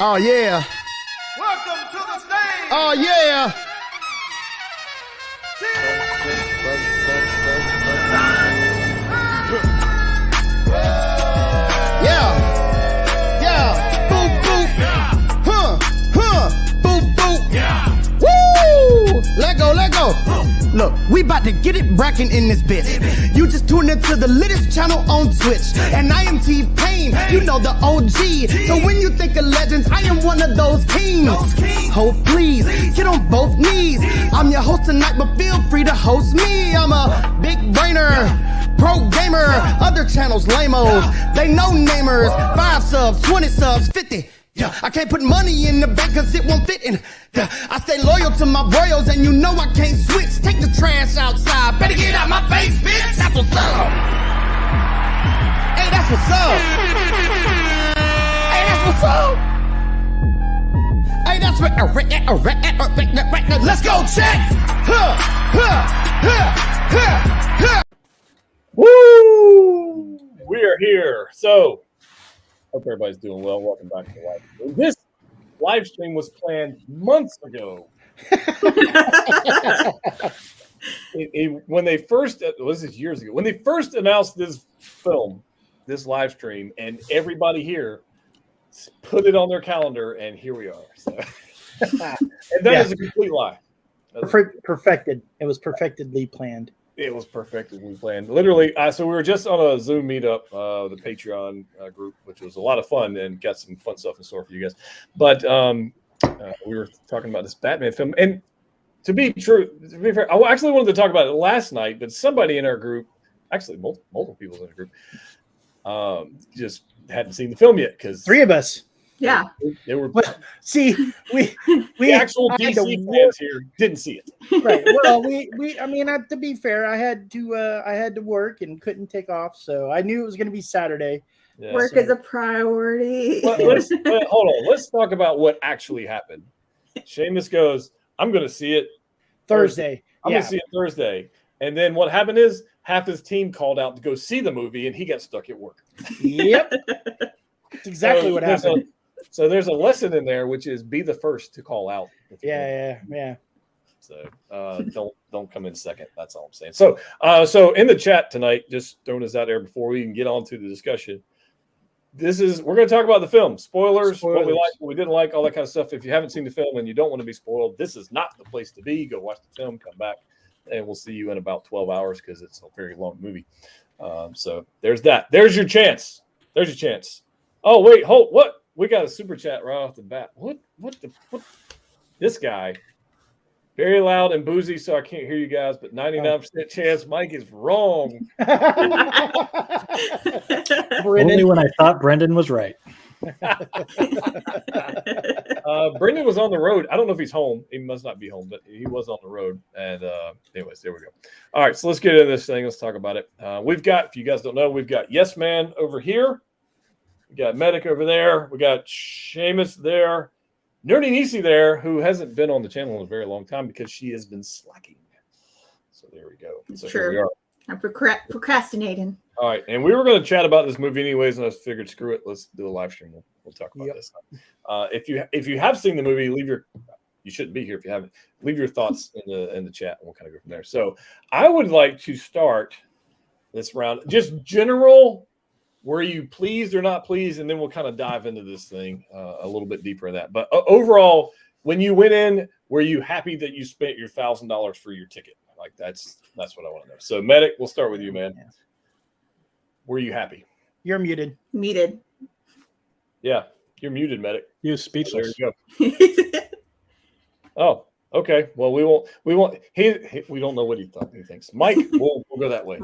Oh, yeah. Welcome to the stage. Oh, yeah. Yeah. Yeah. Boop, boop. Boop, boop. Yeah. Woo! Let go, let go. Look, we about to get it brackin' in this bitch. You just tuned into the littest channel on Twitch. And I am T-Pain, you know the OG. So when you think of legends, I am one of those kings. Oh, please, get on both knees. I'm your host tonight, but feel free to host me. I'm a big brainer, pro gamer. Other channels, lame-os, they no namers. 5 subs, 20 subs, 50. Yeah, I can't put money in the bank cause it won't fit in. Yeah, I stay loyal to my royals and you know I can't switch. Take the trash outside, better get out my face, bitch. That's what's up. Hey, that's what's up. Hey, that's what's up. Hey, that's what. Let's go, check. Woo! We are here. So, hope everybody's doing well. Welcome back to the live stream. This live stream was planned months ago. When they first, this is years ago, when they first announced this film, this live stream, and everybody here put it on their calendar, and here we are. So, and that is a complete lie. Perfected. It was perfectedly planned. It was perfectly planned. Literally, so we were just on a Zoom meetup, the Patreon group, which was a lot of fun and got some fun stuff in store for you guys. But we were talking about this Batman film. And to be fair, I actually wanted to talk about it last night, but somebody in our group, actually multiple people in the group, just hadn't seen the film yet. Because 3 of us. Yeah. They were. Well, see, we the actual DC fans here didn't see it. Right. Well, I mean, to be fair, I had to work and couldn't take off, so I knew it was going to be Saturday. Yeah, Work is a priority. Hold on. Let's talk about what actually happened. Seamus goes, I'm going to see it Thursday. I'm going to see it Thursday. And then what happened is half his team called out to go see the movie, and he got stuck at work. Yep. That's exactly what happened. So there's a lesson in there, which is be the first to call out. Yeah. So don't come in second. That's all I'm saying. So in the chat tonight, just throwing this out there before we can get on to the discussion. We're going to talk about the film. Spoilers, what we liked, what we didn't like, all that kind of stuff. If you haven't seen the film and you don't want to be spoiled, this is not the place to be. Go watch the film, come back, and we'll see you in about 12 hours because it's a very long movie. So there's that. There's your chance. Oh, wait, hold. What? We got a super chat right off the bat. What? This guy. Very loud and boozy, so I can't hear you guys, but 99% chance Mike is wrong. Only when I thought Brendan was right. Brendan was on the road. I don't know if he's home. He must not be home, but he was on the road. And anyways, there we go. All right, so let's get into this thing. Let's talk about it. We've got, if you guys don't know, we've got Yes Man over here. We got Medic over there. We got Seamus there. Nerdy Nisi there, who hasn't been on the channel in a very long time because she has been slacking. So there we go. So here we are. I'm procrastinating. All right, and we were going to chat about this movie anyways, and I figured, screw it, let's do a live stream. We'll talk about this. If you have seen the movie, you shouldn't be here if you haven't. Leave your thoughts in the chat, and we'll kind of go from there. So I would like to start this round, just general. Were you pleased or not pleased? And then we'll kind of dive into this thing a little bit deeper in that. But overall, when you went in, were you happy that you spent your $1,000 for your ticket? Like that's what I want to know. So Medic, we'll start with you, man. Yeah. Were you happy? You're muted. Muted. Yeah, you're muted, Medic. You're speechless. There you go. Oh, okay. Well, we won't. We don't know what he thinks. Mike, we'll go that way.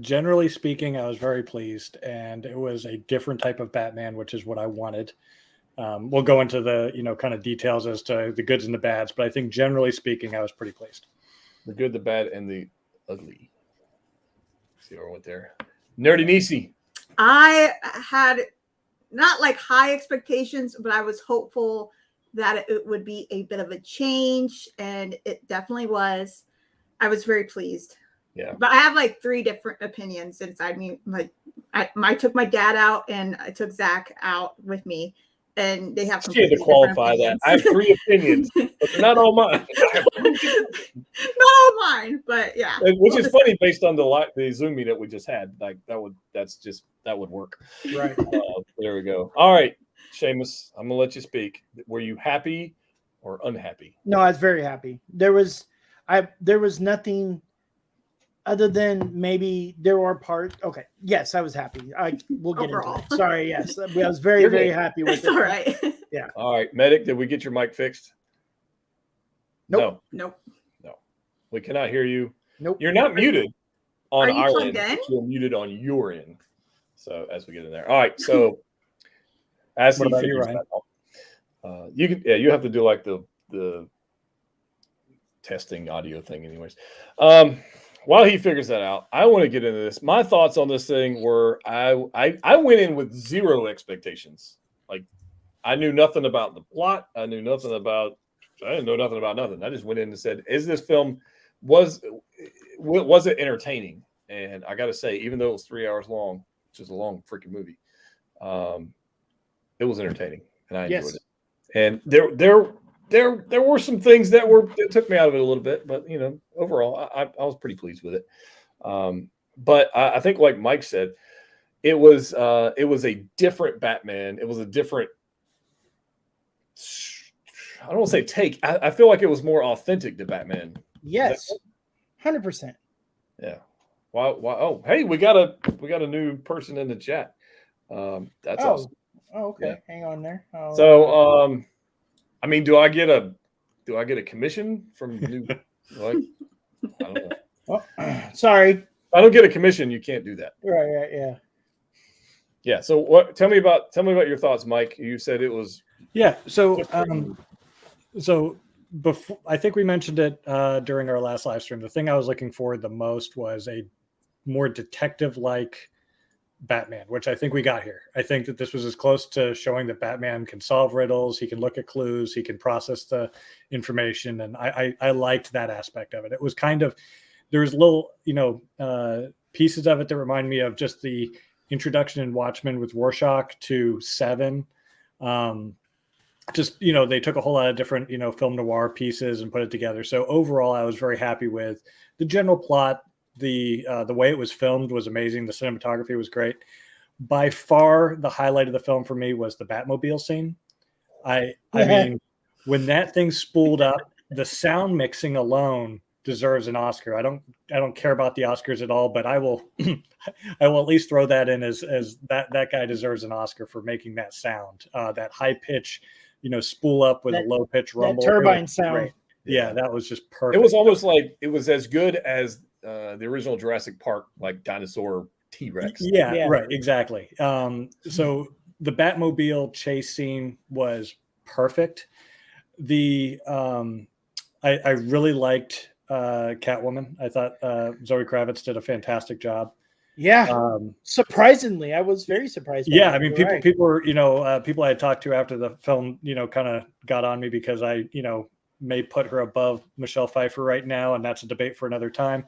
Generally speaking, I was very pleased, and it was a different type of Batman, which is what I wanted. We'll go into the kind of details as to the goods and the bads, but I think generally speaking, I was pretty pleased. The good, the bad, and the ugly. Let's see where I went there. Nerdy Nisi. I had not like high expectations, but I was hopeful that it would be a bit of a change, and it definitely was. I was very pleased. Yeah. But I have like 3 different opinions inside me. Like I took my dad out and I took Zach out with me, and they have She had to qualify that. I have 3 opinions, but they're not all mine. Not all mine, but yeah. Which is funny based on the Zoom meeting that we just had. Like that would work. Right. There we go. All right, Seamus, I'm gonna let you speak. Were you happy or unhappy? No, I was very happy. There was nothing other than maybe there were parts. Okay. Yes, I was happy. We'll get Overall. into it. Sorry. Yes. I was very, very happy with It's it. all right. Yeah. All right, Medic, did we get your mic fixed? Nope. Nope. No. We cannot hear you. Nope. You're not muted on Are you our plugged end. in? You're muted on your end. So as we get in there. All right. So as What he about you, figures Ryan? that out, you have to do like the testing audio thing anyways. While he figures that out, I want to get into this. My thoughts on this thing were I went in with 0 expectations. Like I knew nothing about the plot. I didn't know nothing about nothing. I just went in and said, is this film was it entertaining? And I got to say, even though it was 3 hours long, which is a long freaking movie, it was entertaining and I enjoyed it. And there were some things that took me out of it a little bit, but overall, I was pretty pleased with it. But I think, like Mike said, it was a different Batman. It was a different. I don't want to say take. I feel like it was more authentic to Batman. Yes. 100%. Yeah. Wow. Oh, hey, we got a new person in the chat. That's awesome. Oh, okay. Yeah. Hang on there. So, I mean, do I get a commission from new? Like, I don't know. Oh, sorry. If I don't get a commission, you can't do that. Right. Yeah. Yeah. So, what? Tell me about your thoughts, Mike. You said it was. Yeah. So before, I think we mentioned it during our last live stream. The thing I was looking for the most was a more detective-like Batman, which I think we got here. I think that this was as close to showing that Batman can solve riddles, he can look at clues, he can process the information, and I liked that aspect of it. It was kind of, there was little pieces of it that remind me of just the introduction in Watchmen with Rorschach to Seven. They took a whole lot of different film noir pieces and put it together. So overall, I was very happy with the general plot. The way it was filmed was amazing. The cinematography was great. By far, the highlight of the film for me was the Batmobile scene. I mean, when that thing spooled up, the sound mixing alone deserves an Oscar. I don't care about the Oscars at all, but I will at least throw that in as that guy deserves an Oscar for making that sound, that high pitch, spool up with a low pitch rumble. That turbine sound. Great. Yeah, that was just perfect. It was almost like it was as good as the original Jurassic Park, like dinosaur T-Rex. Yeah, right, exactly. So the Batmobile chase scene was perfect. I really liked Catwoman. I thought Zoe Kravitz did a fantastic job. Yeah. Surprisingly, I was very surprised. Yeah, I mean, people were, people I had talked to after the film, kind of got on me because I, may put her above Michelle Pfeiffer right now, and that's a debate for another time.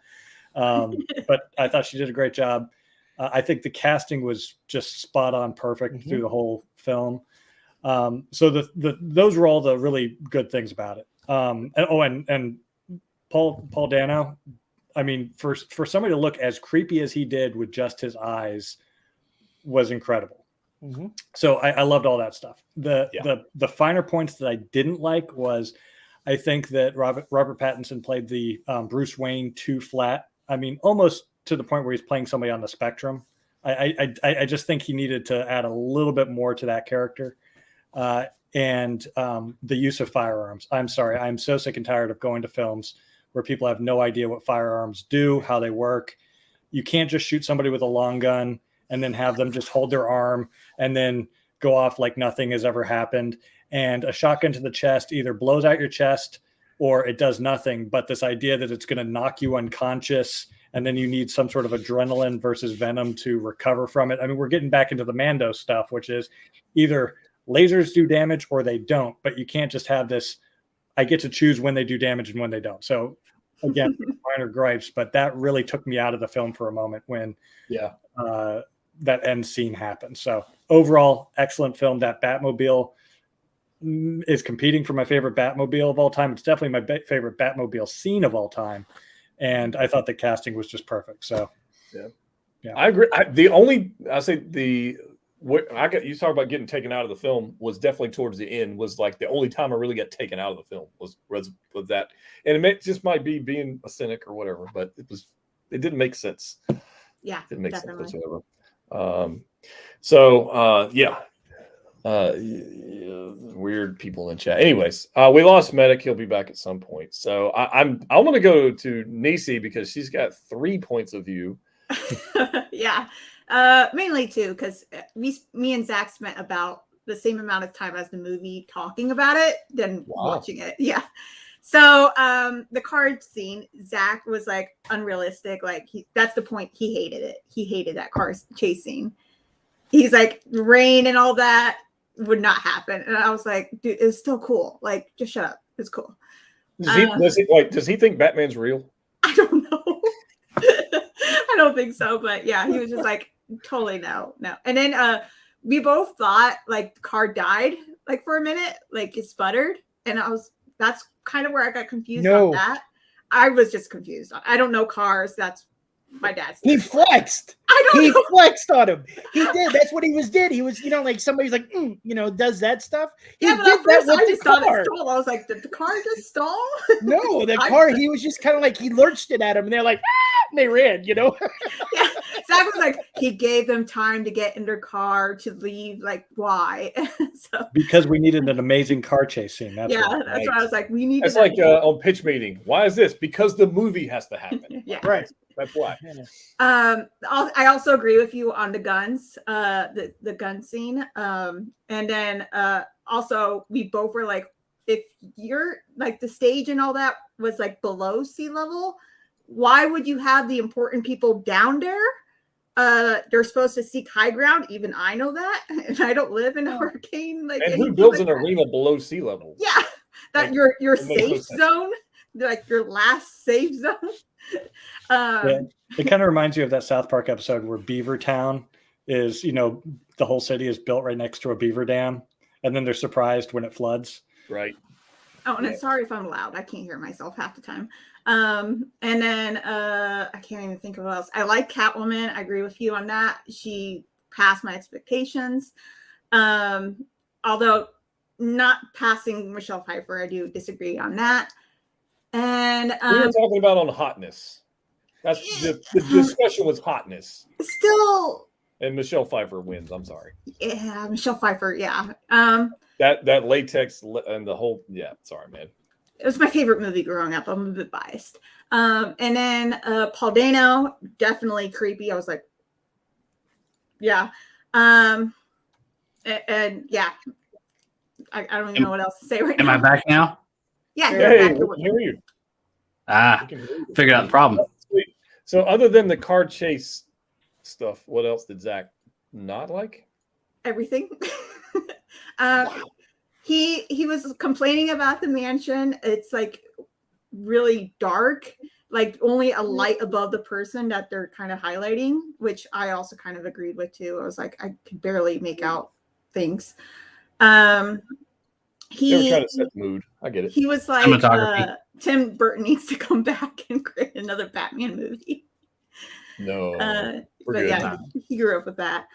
But I thought she did a great job. I think the casting was just spot on, perfect through the whole film. So those were all the really good things about it. And Paul Dano, I mean, for somebody to look as creepy as he did with just his eyes was incredible. Mm-hmm. So I loved all that stuff. The finer points that I didn't like was, I think that Robert Pattinson played the Bruce Wayne too flat. I mean, almost to the point where he's playing somebody on the spectrum. I just think he needed to add a little bit more to that character. And the use of firearms. I'm sorry. I'm so sick and tired of going to films where people have no idea what firearms do, how they work. You can't just shoot somebody with a long gun and then have them just hold their arm and then go off like nothing has ever happened. And a shotgun to the chest either blows out your chest or it does nothing. But this idea that it's going to knock you unconscious and then you need some sort of adrenaline versus venom to recover from it. I mean, we're getting back into the Mando stuff, which is either lasers do damage or they don't, but you can't just have this, I get to choose when they do damage and when they don't. So again, minor gripes, but that really took me out of the film for a moment when that end scene happened. So overall, excellent film. That Batmobile is competing for my favorite Batmobile of all time. It's definitely my favorite Batmobile scene of all time. And I thought the casting was just perfect. So, yeah. I agree. You talk about getting taken out of the film was definitely towards the end. Was like the only time I really got taken out of the film was that, and just might be being a cynic or whatever, but it didn't make sense. Yeah, it didn't make definitely. sense whatsoever. Weird people in chat. Anyways, we lost Medic. He'll be back at some point. So I'm going to go to Nisi because she's got 3 points of view. Yeah. Mainly too, because me and Zach spent about the same amount of time as the movie talking about it than watching it. Yeah. So the car scene, Zach was like unrealistic. Like that's the point. He hated it. He hated that car chase scene. He's like rain and all that would not happen. And I was like, dude, it's still cool. Like just shut up. It's cool. Does he think Batman's real? I don't know. I don't think so, but yeah, he was just like, totally no. And then we both thought like the car died like for a minute, like it sputtered, and that's kind of where I got confused on that. I was just confused. I don't know cars. That's my dad's. He flexed. He flexed on him. He did. That's what he did. He was, like somebody's like, does that stuff. He did that with I just the thought car. it stalled. I was like, did the car just stall? No, the car. He was just kind of like he lurched it at him, and they're like, and they ran. Yeah. Zach was like, he gave them time to get in their car to leave. Like, why? So because we needed an amazing car chase scene. That's what I was like. We need. That's like on pitch meeting. Why is this? Because the movie has to happen. Yeah, right. That's why. I also agree with you on the guns, the gun scene. And then also we both were like, if you're like the stage and all that was like below sea level, why would you have the important people down there? They're supposed to seek high ground. Even I know that, and I don't live in a hurricane. Like, and who builds an arena below sea level? Yeah, that your safe zone, like your last safe zone. It kind of reminds you of that South Park episode where Beaver Town is, the whole city is built right next to a beaver dam, and then they're surprised when it floods. Right. Oh, and sorry if I'm loud. I can't hear myself half the time. And then I can't even think of what else. I like Catwoman. I agree with you on that. She passed my expectations. Although not passing Michelle Pfeiffer, I do disagree on that. And we were talking about on hotness. That's the discussion was hotness. Still. And Michelle Pfeiffer wins. I'm sorry. Yeah, Michelle Pfeiffer. Yeah. That latex and the whole. Yeah. Sorry, man. It was my favorite movie growing up. I'm a bit biased. And then Paul Dano, definitely creepy. I was like, yeah. And yeah, I don't even know what else to say right now. Am I back now? Yeah. Hey, we can hear you. Figured out the problem. So other than the car chase stuff, what else did Zach not like? Everything. He was complaining about the mansion. It's like really dark, like only a light above the person that they're kind of highlighting, which I also kind of agreed with too. I was like, I could barely make out things. They were trying to set the mood. I get it. He was like, Tim Burton needs to come back and create another Batman movie. No, but good. Yeah, he grew up with that.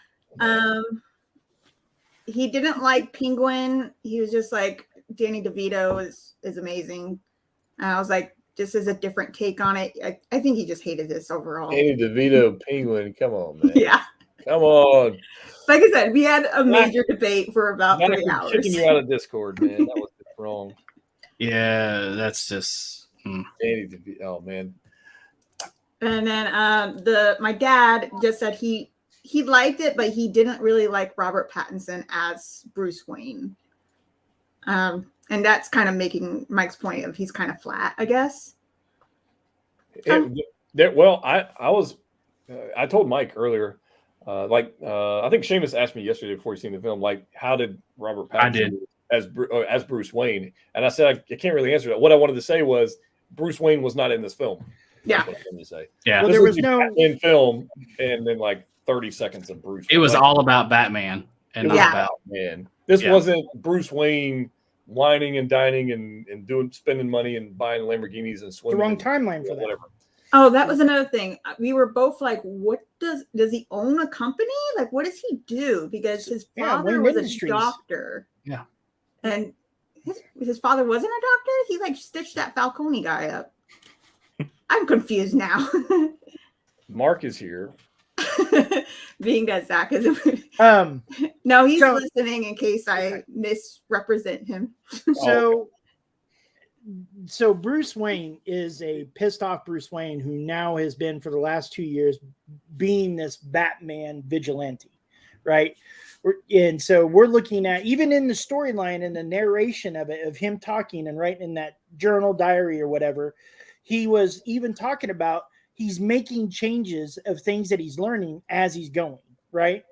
He didn't like Penguin. He was just like, Danny DeVito is amazing. And I was like, this is a different take on it. I think he just hated this overall. Danny DeVito, Penguin, come on, man. Yeah. Come on. Like I said, we had a major debate for about 3 hours. Kicking you out of Discord, man. That was just wrong. Yeah, that's just Danny DeVito. Oh man. And then my dad just said he liked it, but he didn't really like Robert Pattinson as Bruce Wayne. And that's kind of making Mike's point of he's kind of flat, I guess. Well, I told Mike earlier, I think Seamus asked me yesterday before he seen the film, like, how did Robert Pattinson as Bruce Wayne? And I said, I can't really answer that. What I wanted to say was Bruce Wayne was not in this film. Yeah. That's what I'm going to say. Yeah. Well, This there is was the no- Batman film, and then like 30 seconds of Bruce. It was Like, all about Batman and not Yeah. about. man. This Yeah. wasn't Bruce Wayne whining and dining and spending money and buying Lamborghinis and The swimming. wrong and, timeline for that. whatever. Oh, that was another thing. We were both like, what does he own a company? Like, what does he do? Because his Yeah, father Wayne was Industries. a doctor. Yeah. And his father wasn't a doctor? He like stitched that Falcone guy up. I'm confused now. Mark is here. Being that Zach is no, he's So- listening in case I misrepresent him. So Bruce Wayne is a pissed off Bruce Wayne who now has been for the last 2 years being this Batman vigilante, right? And so we're looking at, even in the storyline and the narration of it, of him talking and writing in that journal diary or whatever, he was even talking about he's making changes of things that he's learning as he's going, right?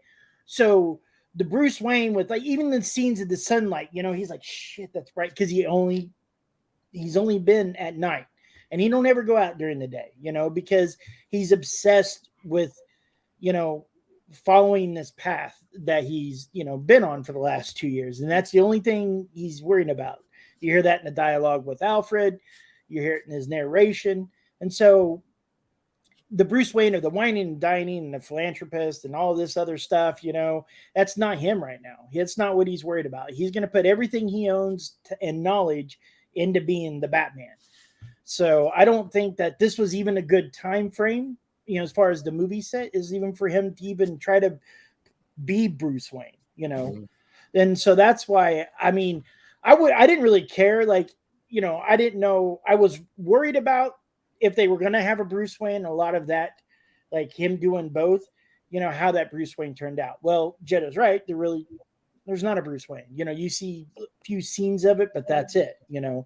So the Bruce Wayne with like even the scenes of the sunlight, he's like, shit, that's right, because he's only been at night and he don't ever go out during the day, because he's obsessed with, following this path that he's, been on for the last 2 years. And that's the only thing he's worrying about. You hear that in the dialogue with Alfred, you hear it in his narration. And so the Bruce Wayne of the whining and dining and the philanthropist and all this other stuff, that's not him right now. That's not what he's worried about. He's going to put everything he owns and knowledge into being the Batman. So I don't think that this was even a good time frame, as far as the movie set is, even for him to even try to be Bruce Wayne, Mhm. And so that's why, I didn't really care. Like, I didn't know, I was worried about if they were going to have a Bruce Wayne, a lot of that, like him doing both, how that Bruce Wayne turned out. Well, Jetta's right. There's not a Bruce Wayne, you see a few scenes of it, but that's it, and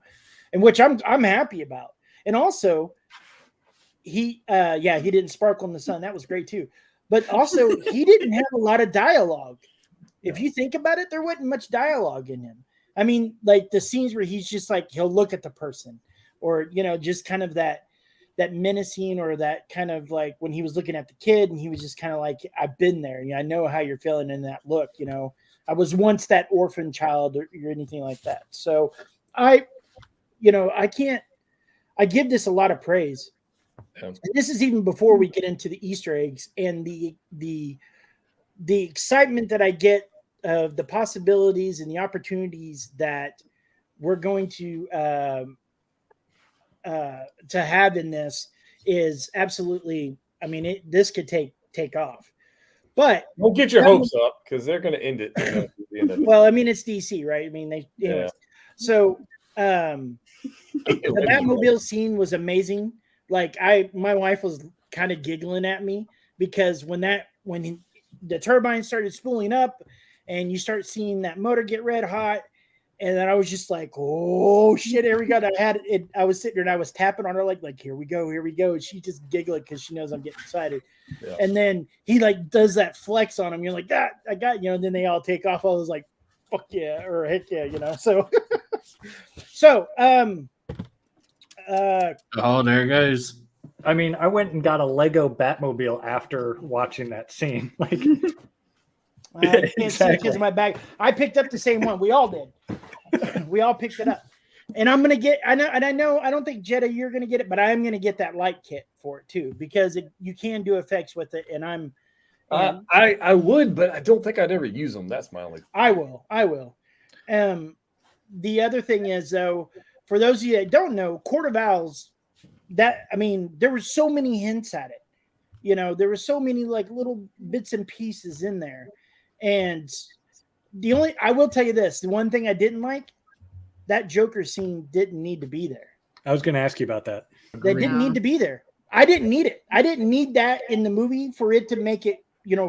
which I'm happy about. And also he didn't sparkle in the sun. That was great too. But also he didn't have a lot of dialogue. If you think about it, there wasn't much dialogue in him. I mean, like the scenes where he's just like, he'll look at the person or, just kind of that menacing, or that kind of like when he was looking at the kid and he was just kind of like, I've been there. I know how you're feeling in that look, I was once that orphan child or anything like that. So I give this a lot of praise. Yeah. And this is even before we get into the Easter eggs and the excitement that I get of the possibilities and the opportunities that we're going to have in this is absolutely, this could take off. But don't get your hopes up because they're going to end it. At the end of it. well, it's DC, right? Anyways. So the Batmobile scene was amazing. Like my wife was kind of giggling at me because when the turbine started spooling up and you start seeing that motor get red hot, and then I was just like, oh shit, here we go. I was sitting there and I was tapping on her like here we go. And she just giggled because she knows I'm getting excited. Yeah. And then he like does that flex on him. You're like, that I got, and then they all take off. I was like, fuck yeah, or heck yeah, so Oh, there it goes. I went and got a Lego Batmobile after watching that scene. Like, I can't see Exactly. because of my bag. I picked up the same one. We all did. We all picked it up. And I'm gonna get. I know. I don't think Jetta, you're gonna get it, but I am gonna get that light kit for it too because you can do effects with it. And I would, but I don't think I'd ever use them. That's my only. I will. The other thing is though, for those of you that don't know, Court of Owls. There were so many hints at it. There were so many like little bits and pieces in there. And I will tell you this, the one thing I didn't like, that Joker scene didn't need to be there. I was going to ask you about that. That didn't need to be there. I didn't need it. I didn't need that in the movie for it to make it,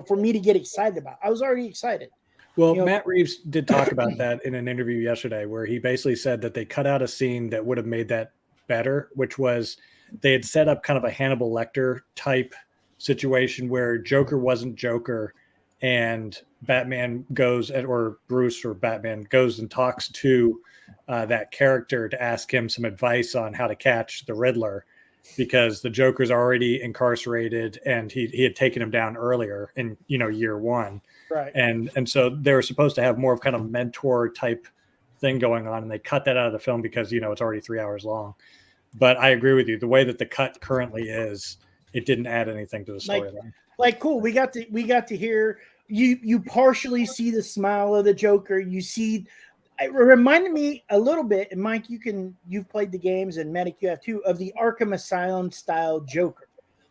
for me to get excited about. I was already excited. Well, Matt Reeves did talk about that in an interview yesterday where he basically said that they cut out a scene that would have made that better, which was they had set up kind of a Hannibal Lecter type situation where Joker wasn't Joker and Batman goes, or Bruce or Batman goes and talks to that character to ask him some advice on how to catch the Riddler, because the Joker's already incarcerated and he had taken him down earlier in, year one. Right. And so they were supposed to have more of kind of mentor type thing going on, and they cut that out of the film because, it's already 3 hours long. But I agree with you. The way that the cut currently is, it didn't add anything to the storyline. Like, cool. We got to hear you partially see the smile of the Joker. You see, it reminded me a little bit, and Mike, you've played the games, and Medic, you have too, of the Arkham Asylum style Joker.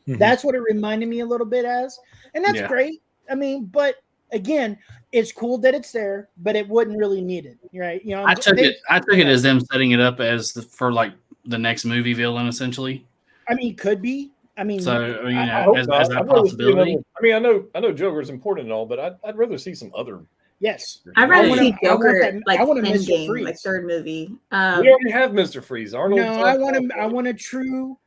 Mm-hmm. That's what it reminded me a little bit as, and that's great. I mean, but again, it's cool that it's there, but it wasn't really needed, right? I took it as them setting it up as for like the next movie villain, essentially. I mean, could be. I mean, so as a possibility. I mean, I know Joker's important and all, but I'd rather see some other. Yes, I'd rather see Joker I want a Endgame, Mr. Freeze, like third movie. We already have Mr. Freeze, Arnold. No, I want a true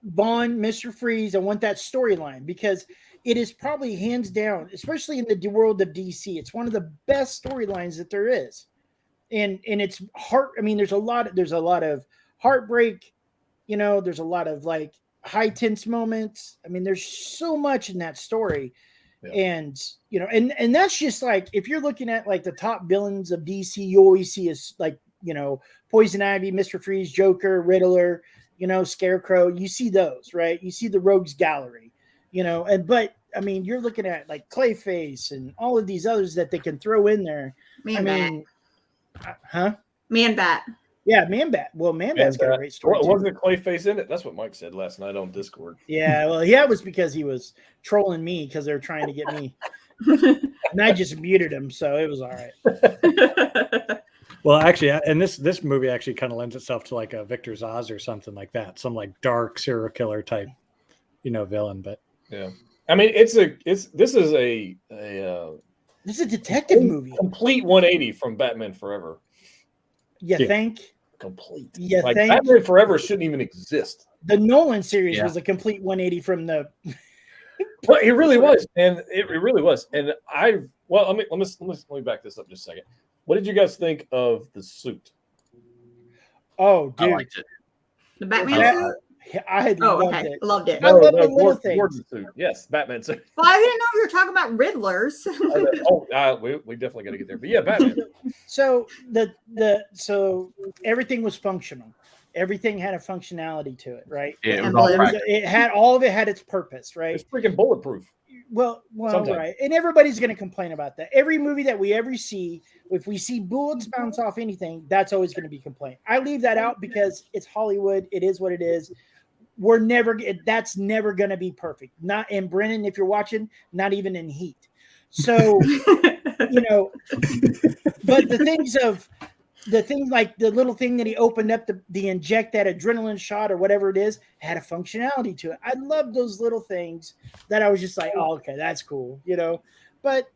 Bond, Mr. Freeze. I want that storyline because it is probably hands down, especially in the world of DC. It's one of the best storylines that there is, and it's heart. I mean, there's a lot of heartbreak. There's a lot of like high tense moments. I mean, there's so much in that story. Yeah. And and that's just like, if you're looking at like the top villains of DC, you always see is like, Poison Ivy, Mr. Freeze, Joker, Riddler, Scarecrow. You see those, right? You see the Rogues Gallery, but I mean, you're looking at like Clayface and all of these others that they can throw in there. Man-Bat. Yeah, Man-Bat. Well, Man-Bat's got a great story. Wasn't Clayface in it? That's what Mike said last night on Discord. Yeah, well, it was because he was trolling me because they were trying to get me. And I just muted him, so it was all right. Well, actually, and this movie actually kind of lends itself to like a Victor Zsasz or something like that, some like dark serial killer type, villain. But yeah, I mean, this is a detective movie, complete 180 from Batman Forever. You think? Complete. Yeah, like Batman Forever shouldn't even exist. The Nolan series was a complete 180 from the. Well, it really was, and it really was. And let me back this up just a second. What did you guys think of the suit? Oh, dude, I liked it. The Batman suit. I loved it. Loved it. I love the little things. Suit. Yes, Batman suit. Well, I didn't know you were talking about Riddlers. We definitely got to get there. But yeah, Batman. So so everything was functional. Everything had a functionality to it, right? Yeah, all of it had its purpose, right? It's freaking bulletproof. Well, sometimes. Right. And everybody's going to complain about that. Every movie that we ever see, if we see bullets bounce off anything, that's always going to be complaint. I leave that out because it's Hollywood. It is what it is. That's never going to be perfect. Not in Brennan, if you're watching, not even in Heat. So, but the thing like the little thing that he opened up the inject that adrenaline shot or whatever it is had a functionality to it. I love those little things that I was just like, oh, okay, that's cool, But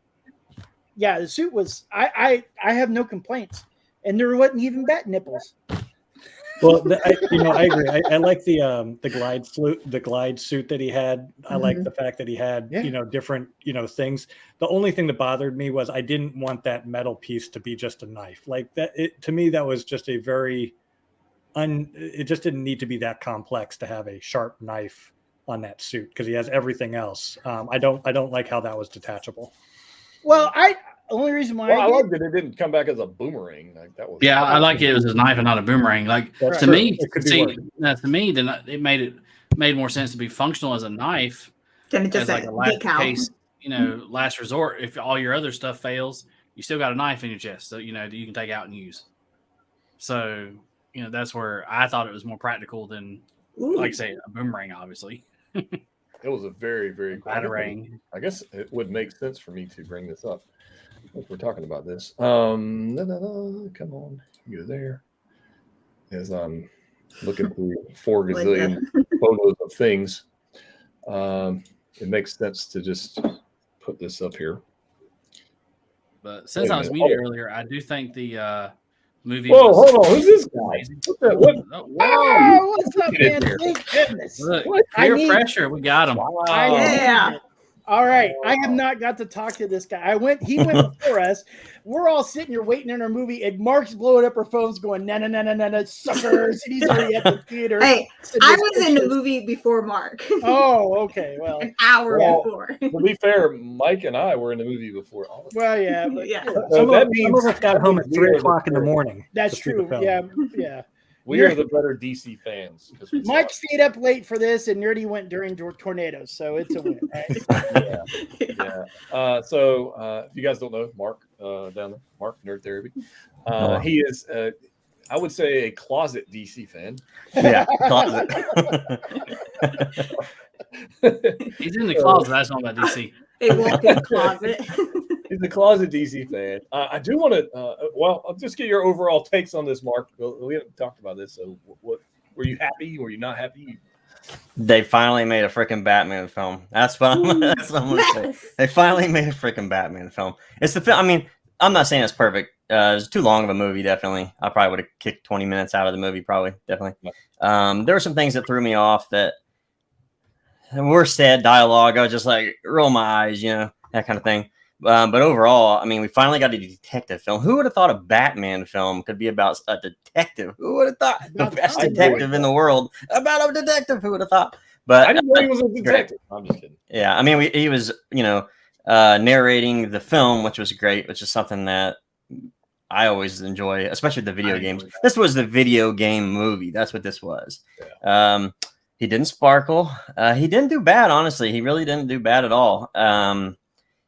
yeah, the suit was. I have no complaints, and there wasn't even bat nipples. Well, I agree. I like the glide suit that he had. I like the fact that he had different things. The only thing that bothered me was I didn't want that metal piece to be just a knife. Like that, to me, that was just a very it just didn't need to be that complex to have a sharp knife on that suit because he has everything else. I don't like how that was detachable. Well, only reason why I loved it. It didn't come back as a boomerang. Like that was. Yeah, I like it was a knife and not a boomerang. Like to me, then it made more sense to be functional as a knife than just like a last case, last resort. If all your other stuff fails, you still got a knife in your chest, so that you can take out and use. So that's where I thought it was more practical than, like I say, a boomerang. Obviously, it was a very, very cool batarang. I guess it would make sense for me to bring this up. If we're talking about this, come on, go there. As I'm looking through 4 gazillion photos of things, it makes sense to just put this up here. But since I was muted earlier, I do think the movie. Whoa, hold on, who's this guy? What's up, man? Thank goodness. Look, peer pressure, we got him. Wow. Yeah. All right, I have not got to talk to this guy. He went before us. We're all sitting here waiting in our movie, and Mark's blowing up her phones, going, "No, suckers!" And he's already at the theater. Hey, I was in the movie before Mark. Oh, okay. Well, an hour before. To be fair, Mike and I were in the movie before. Well, yeah, but, yeah. Some of us got home at 3 o'clock in the morning. That's true. Yeah. We are the better DC fans. Mike stayed up late for this, and Nerdy went during tornadoes, so it's a win. Right? yeah. So if you guys don't know, Mark down there, Mark Nerd Therapy, he is, I would say, a closet DC fan. Yeah, closet. He's in the closet. That's not about DC. A walk-in closet. He's a closet DC fan. I do want to, I'll just get your overall takes on this, Mark. We haven't talked about this. So, what were you happy? Were you not happy? They finally made a freaking Batman film. That's what I'm going to say. They finally made a freaking Batman film. It's the film. I mean, I'm not saying it's perfect. It's too long of a movie, definitely. I probably would have kicked 20 minutes out of the movie, probably, definitely. There were some things that threw me off that were sad dialogue. I was just like, roll my eyes, that kind of thing. But overall, I mean, we finally got a detective film. Who would have thought a Batman film could be about a detective? Who would have thought the best detective in the world about a detective? Who would have thought? But I didn't know he was a detective. I'm just kidding. Yeah, I mean, he was, narrating the film, which was great, which is something that I always enjoy, especially the video games. This was the video game movie. That's what this was. Yeah. He didn't sparkle. He didn't do bad, honestly. He really didn't do bad at all.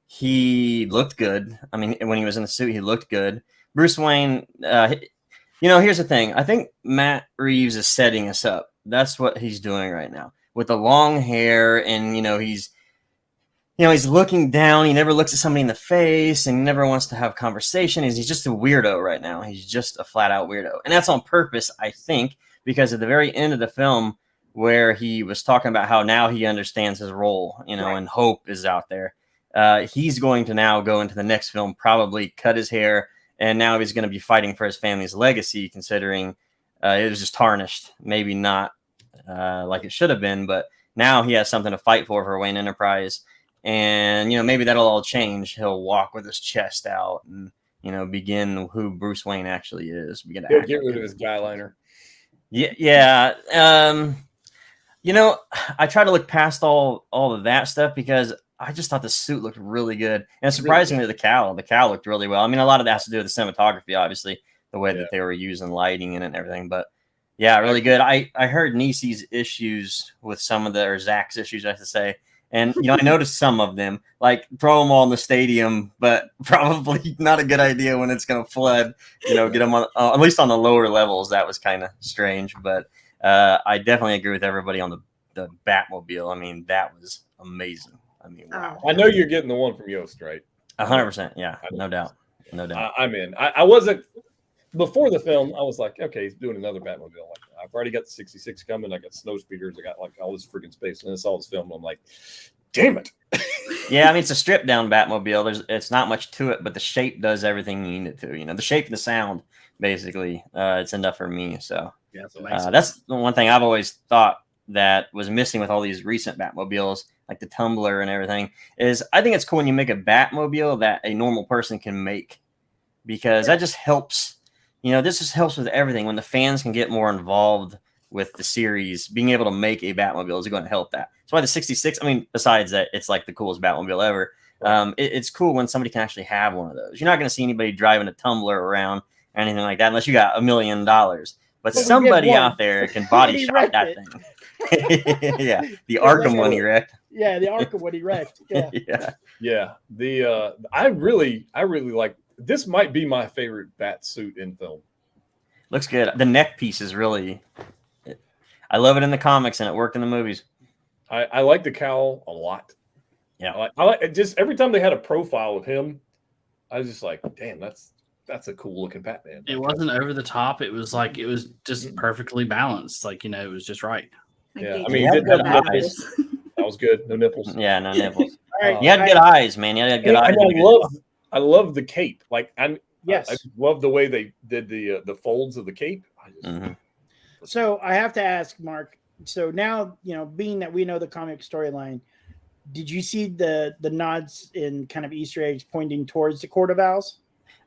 He looked good. I mean, when he was in the suit, he looked good. Bruce Wayne, here's the thing. I think Matt Reeves is setting us up. That's what he's doing right now with the long hair. And, he's looking down. He never looks at somebody in the face and never wants to have conversation. He's just a weirdo right now. He's just a flat out weirdo. And that's on purpose, I think, because at the very end of the film where he was talking about how now he understands his role, right. And hope is out there. He's going to now go into the next film, probably cut his hair, and now he's going to be fighting for his family's legacy, considering it was just tarnished. Maybe not like it should have been, but now he has something to fight for Wayne Enterprise. And, maybe that'll all change. He'll walk with his chest out and, begin who Bruce Wayne actually is. He'll get rid of his guy liner. Yeah. I try to look past all of that stuff because I just thought the suit looked really good. And surprisingly, the cowl looked really well. I mean, a lot of that has to do with the cinematography, obviously, the way that they were using lighting in it and everything. But yeah, really good. I heard Niecy's issues with some of or Zach's issues, I have to say. And, I noticed some of them, like throw them all in the stadium, but probably not a good idea when it's going to flood, get them on, at least on the lower levels. That was kind of strange. But I definitely agree with everybody on the Batmobile. I mean, that was amazing. I mean, wow. I know you're getting the one from Yost, right? 100%. Yeah, no doubt. I'm in. I wasn't before the film. I was like, okay, he's doing another Batmobile. Like, I've already got the 66 coming. I got snow speeders. I got like all this freaking space. And then I saw this film. I'm like, damn it. Yeah, I mean, it's a stripped down Batmobile. It's not much to it, but the shape does everything you need it to. The shape and the sound, basically, it's enough for me. So that's the one thing I've always thought that was missing with all these recent Batmobiles, like the Tumbler and everything, is I think it's cool when you make a Batmobile that a normal person can make, because that just helps. This just helps with everything. When the fans can get more involved with the series, being able to make a Batmobile is going to help that. That's why the 66, I mean, besides that, it's like the coolest Batmobile ever. It's cool when somebody can actually have one of those. You're not going to see anybody driving a Tumbler around or anything like that unless you got $1 million. But somebody out there can body shop that thing. Yeah, the Arkham one he wrecked. Yeah, the Arkham one he wrecked. Yeah. Yeah. I really like. This might be my favorite bat suit in film. Looks good. The neck piece is really. I love it in the comics, and it worked in the movies. I like the cowl a lot. Yeah, I like just every time they had a profile of him, I was just like, damn, that's a cool looking Batman. It wasn't over the top. It was like it was just perfectly balanced. Like it was just right. Yeah, I mean, he didn't have nipples. That was good. No nipples. Yeah, no nipples. You had good eyes, man. You had good eyes. I love the cape. Like, I love the way they did the folds of the cape. So I have to ask, Mark. So now, being that we know the comic storyline, did you see the nods and kind of Easter eggs pointing towards the Court of Owls?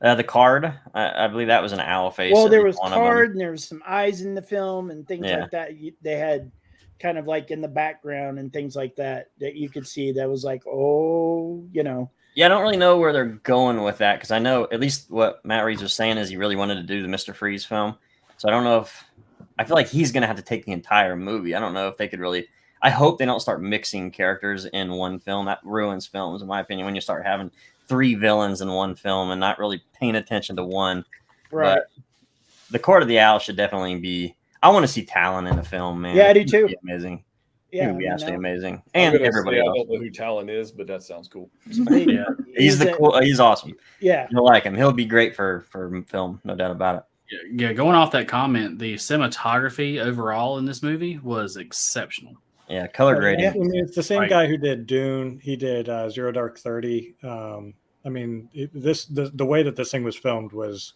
The card, I believe that was an owl face. Well, at there least was one of them. card, and there was some eyes in the film and things Yeah. like that. They had kind of like in the background and things like that you could see. That was like, oh, you know. Yeah, I don't really know where they're going with that because I know at least what Matt Reeves was saying is he really wanted to do the Mr. Freeze film. So I don't know if I feel like he's going to have to take the entire movie. I don't know if they could really. I hope they don't start mixing characters in one film. That ruins films, in my opinion, when you start having 3 villains in one film and not really paying attention to one. Right. But the Court of the Owl should definitely be. I want to see Talon in a film, man. Yeah, I do too. It'd be amazing. Yeah, It would be absolutely amazing. I'm And gonna everybody say else. I don't know who Talon is, but that sounds cool. Yeah. He's awesome. Yeah. You'll like him. He'll be great for film, no doubt about it. Yeah, going off that comment, the cinematography overall in this movie was exceptional. Yeah, color grading. I mean, it's the same Right. guy who did Dune. He did Zero Dark 30. I mean, the way that this thing was filmed was,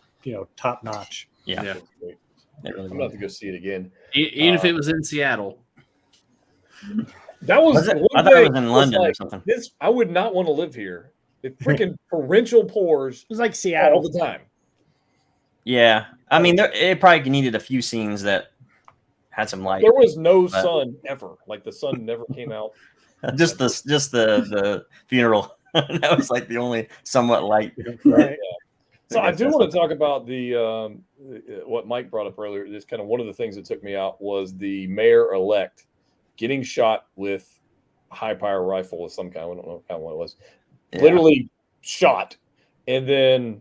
top notch. Yeah. Yeah. That's great. It really I'm gonna have to go see it again. Even if it was in Seattle. That was, Was it? one I thought it day was in London or like, something. This I would not want to live here. It freaking torrential pours It was like all Seattle. the time. Yeah. I mean, it probably needed a few scenes that had some light. There was no But- sun ever. Like the sun never came out. just the funeral. That was like the only somewhat light. Right. So I guess do that's want to talk about the what Mike brought up earlier. Just kind of one of the things that took me out was the mayor-elect getting shot with a high-power rifle of some kind. I don't know how one it was. Yeah. Literally shot, and then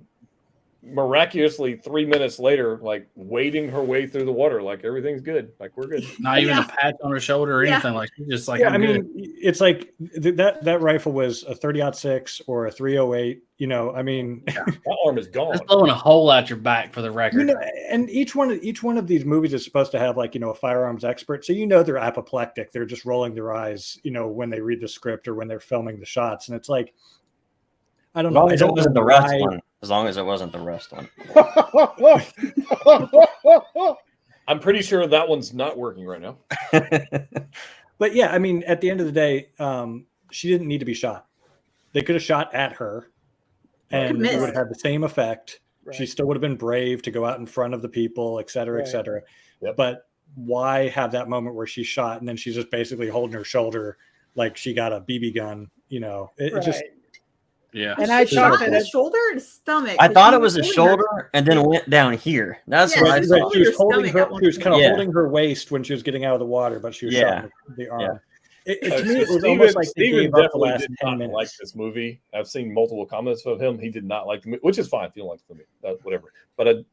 miraculously 3 minutes later, like wading her way through the water, like everything's good, like we're good. Not even Yeah. a patch on her shoulder or Yeah. anything. Like she's just like, Yeah, I'm I good. mean, it's like that rifle was a 30-06 or a 308. I mean, That arm is gone. That's blowing a hole out your back for the record. and each one of these movies is supposed to have like a firearms expert, so they're apoplectic. They're just rolling their eyes, when they read the script or when they're filming the shots, and it's like, I don't As know. long I as it don't wasn't know the rust why- one. As long as it wasn't the rust one. I'm pretty sure that one's not working right now. But yeah, I mean, at the end of the day, she didn't need to be shot. They could have shot at her, and it would have had the same effect. Right. She still would have been brave to go out in front of the people, et cetera, et Right. cetera. Yep. But why have that moment where she's shot and then she's just basically holding her shoulder like she got a BB gun? It just Right. Yeah. And I Shot thought in that the shoulder or the stomach? I 'Cause thought she it was a holding her- shoulder and then went down here. That's Yeah, what I she saw. was she was her holding stomach her. at one She was kind of point. holding her waist when she was getting out of the water, but she was Yeah. shot in the arm. Yeah. To me, it was Steven, almost like they Steven gave up the definitely last did 10 not minutes. like this movie. I've seen multiple comments of him. He did not like the movie, which is fine if you don't like the movie. Whatever. But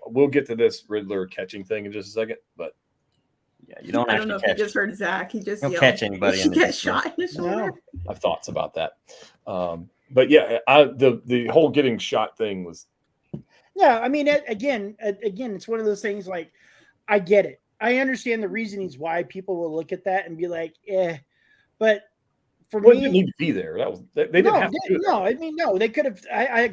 we'll get to this Riddler catching thing in just a second. But Yeah, you don't I don't know actually if you catch. just heard Zach. He just Don't yelled. catch anybody She in the gets picture. shot in the shoulder. No. I have thoughts about that. But yeah, the whole getting shot thing was Yeah, I mean, again, it's one of those things. Like, I get it. I understand the reasonings why people will look at that and be like, but for well, it me, didn't need to be there. That was they didn't have to do that. no. I mean, no, they could have. I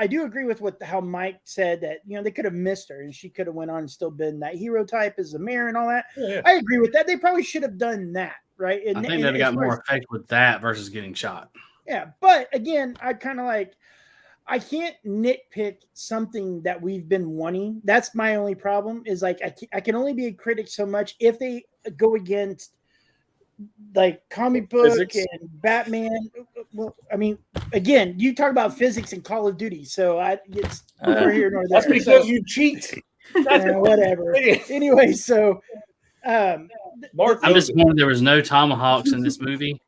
do agree with how Mike said that. They could have missed her and she could have went on and still been that hero type as the mayor and all that. Yeah. I agree with that. They probably should have done that, right? I think they'd have got more effect with that versus getting shot. Yeah, but again, I kind of like. I can't nitpick something that we've been wanting. That's my only problem. Is like I can only be a critic so much if they go against like comic book Physics. and Batman. Well, I mean, again, you talk about physics and Call of Duty, so it's neither here nor there. That's because So, you cheat. That's whatever. it. Anyway, so Mark, I'm disappointed there was no tomahawks in this movie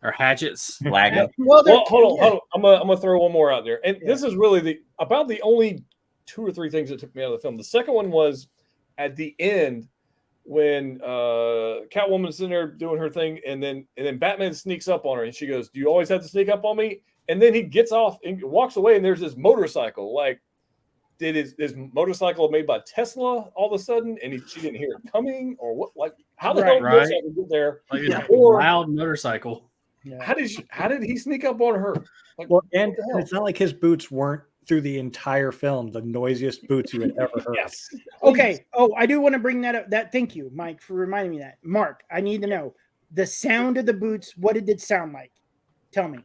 or hatchets. Lagging. well, Well, hold on. I'm gonna throw one more out there, and Yeah. this is really about the only 2 or 3 things that took me out of the film. The second one was at the end when Catwoman's in there doing her thing, and then Batman sneaks up on her, and she goes, "Do you always have to sneak up on me?" And then he gets off and walks away, and there's this motorcycle. Like, did his motorcycle made by Tesla all of a sudden, and she didn't hear it coming, or what? Like, how the hell did the Right. motorcycle get there? Like Yeah. a loud motorcycle. How did he sneak up on her? Like, Well, and what the hell? it's not like his boots weren't through the entire film the noisiest boots you had ever heard. Yes. okay. Oh, I do want to bring that up. Thank you, Mike, for reminding me that. Mark, I need to know the sound of the boots. What did it sound like? Tell me.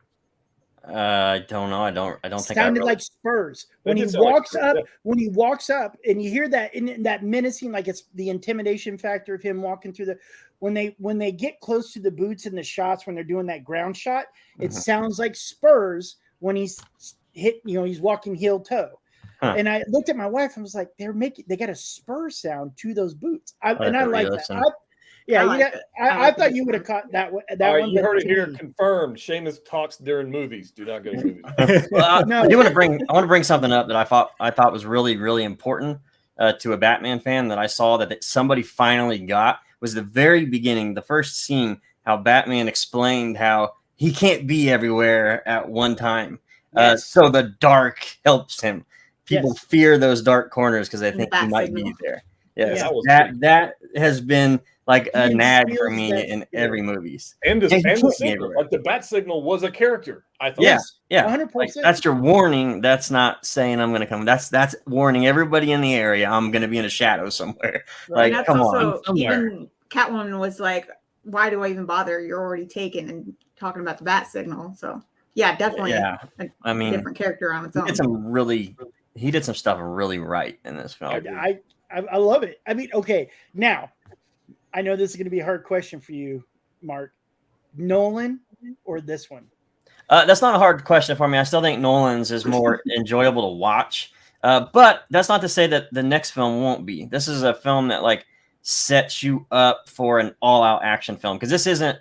I don't know. I don't think I Sounded really... like spurs when he did sound like walks spurs, up. yeah. When he walks up, and you hear that in that menacing, like it's the intimidation factor of him walking through the. When they get close to the boots in the shots, when they're doing that ground shot, it sounds like spurs when he's hit. You know, he's walking heel toe. Huh. And I looked at my wife and was like, they got a spur sound to those boots. I like re-listen. that. I thought you would have it. caught that All one. right, you but heard it to here, me- confirmed. Seamus talks during movies. Do not go to movies. Well, No. I do want to bring. I want to bring something up that I thought was really, really important to a Batman fan that I saw that somebody finally got was the very beginning, the first scene, how Batman explained how he can't be everywhere at one time. Yes. So the dark helps him. People Yes. fear those dark corners because they think he Bat might signal. be there. Yes, Yeah, that was that has been like a He nag for instills me that in fear. every movies. And the Yeah, you can't be signal, everywhere. like the bat signal was a character. I thought. Yeah, yeah, 100%. Like, that's your warning. That's not saying I'm going to come. That's warning everybody in the area. I'm going to be in a shadow somewhere. Like, And that's come also on. even Catwoman was like, "Why do I even bother? You're already taken." And talking about the bat signal. So yeah, definitely. Yeah, a I mean, different character on its own. he did some stuff really right in this film. I love it. I mean, okay, now I know this is going to be a hard question for you, Mark. Nolan or this one? That's not a hard question for me. I still think Nolan's is more enjoyable to watch. But that's not to say that the next film won't be. This is a film that like sets you up for an all-out action film because this isn't.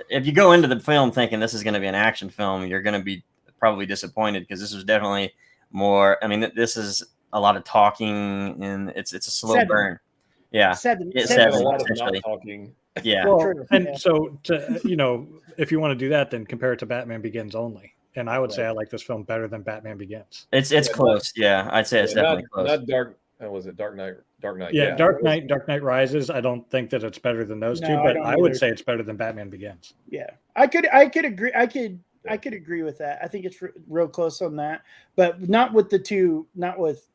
If you go into the film thinking this is going to be an action film, you're going to be probably disappointed because this was definitely more. I mean, this is a lot of talking and it's a slow 7. burn. Yeah, Seven. It's Had a seven. lot of not essentially. talking. Yeah. Well, True. and Yeah. so if you want to do that, then compare it to Batman Begins only. And I would say I like this film better than Batman Begins. It's Yeah, close. Yeah, I'd say it's definitely close. Not dark. Was it Dark Knight? Dark Knight. Yeah, Dark Knight Rises. I don't think that it's better than those No, two, I but don't I would either. say it's better than Batman Begins. Yeah, I could agree. I could agree with that. I think it's real close on that, but not with the two. Not with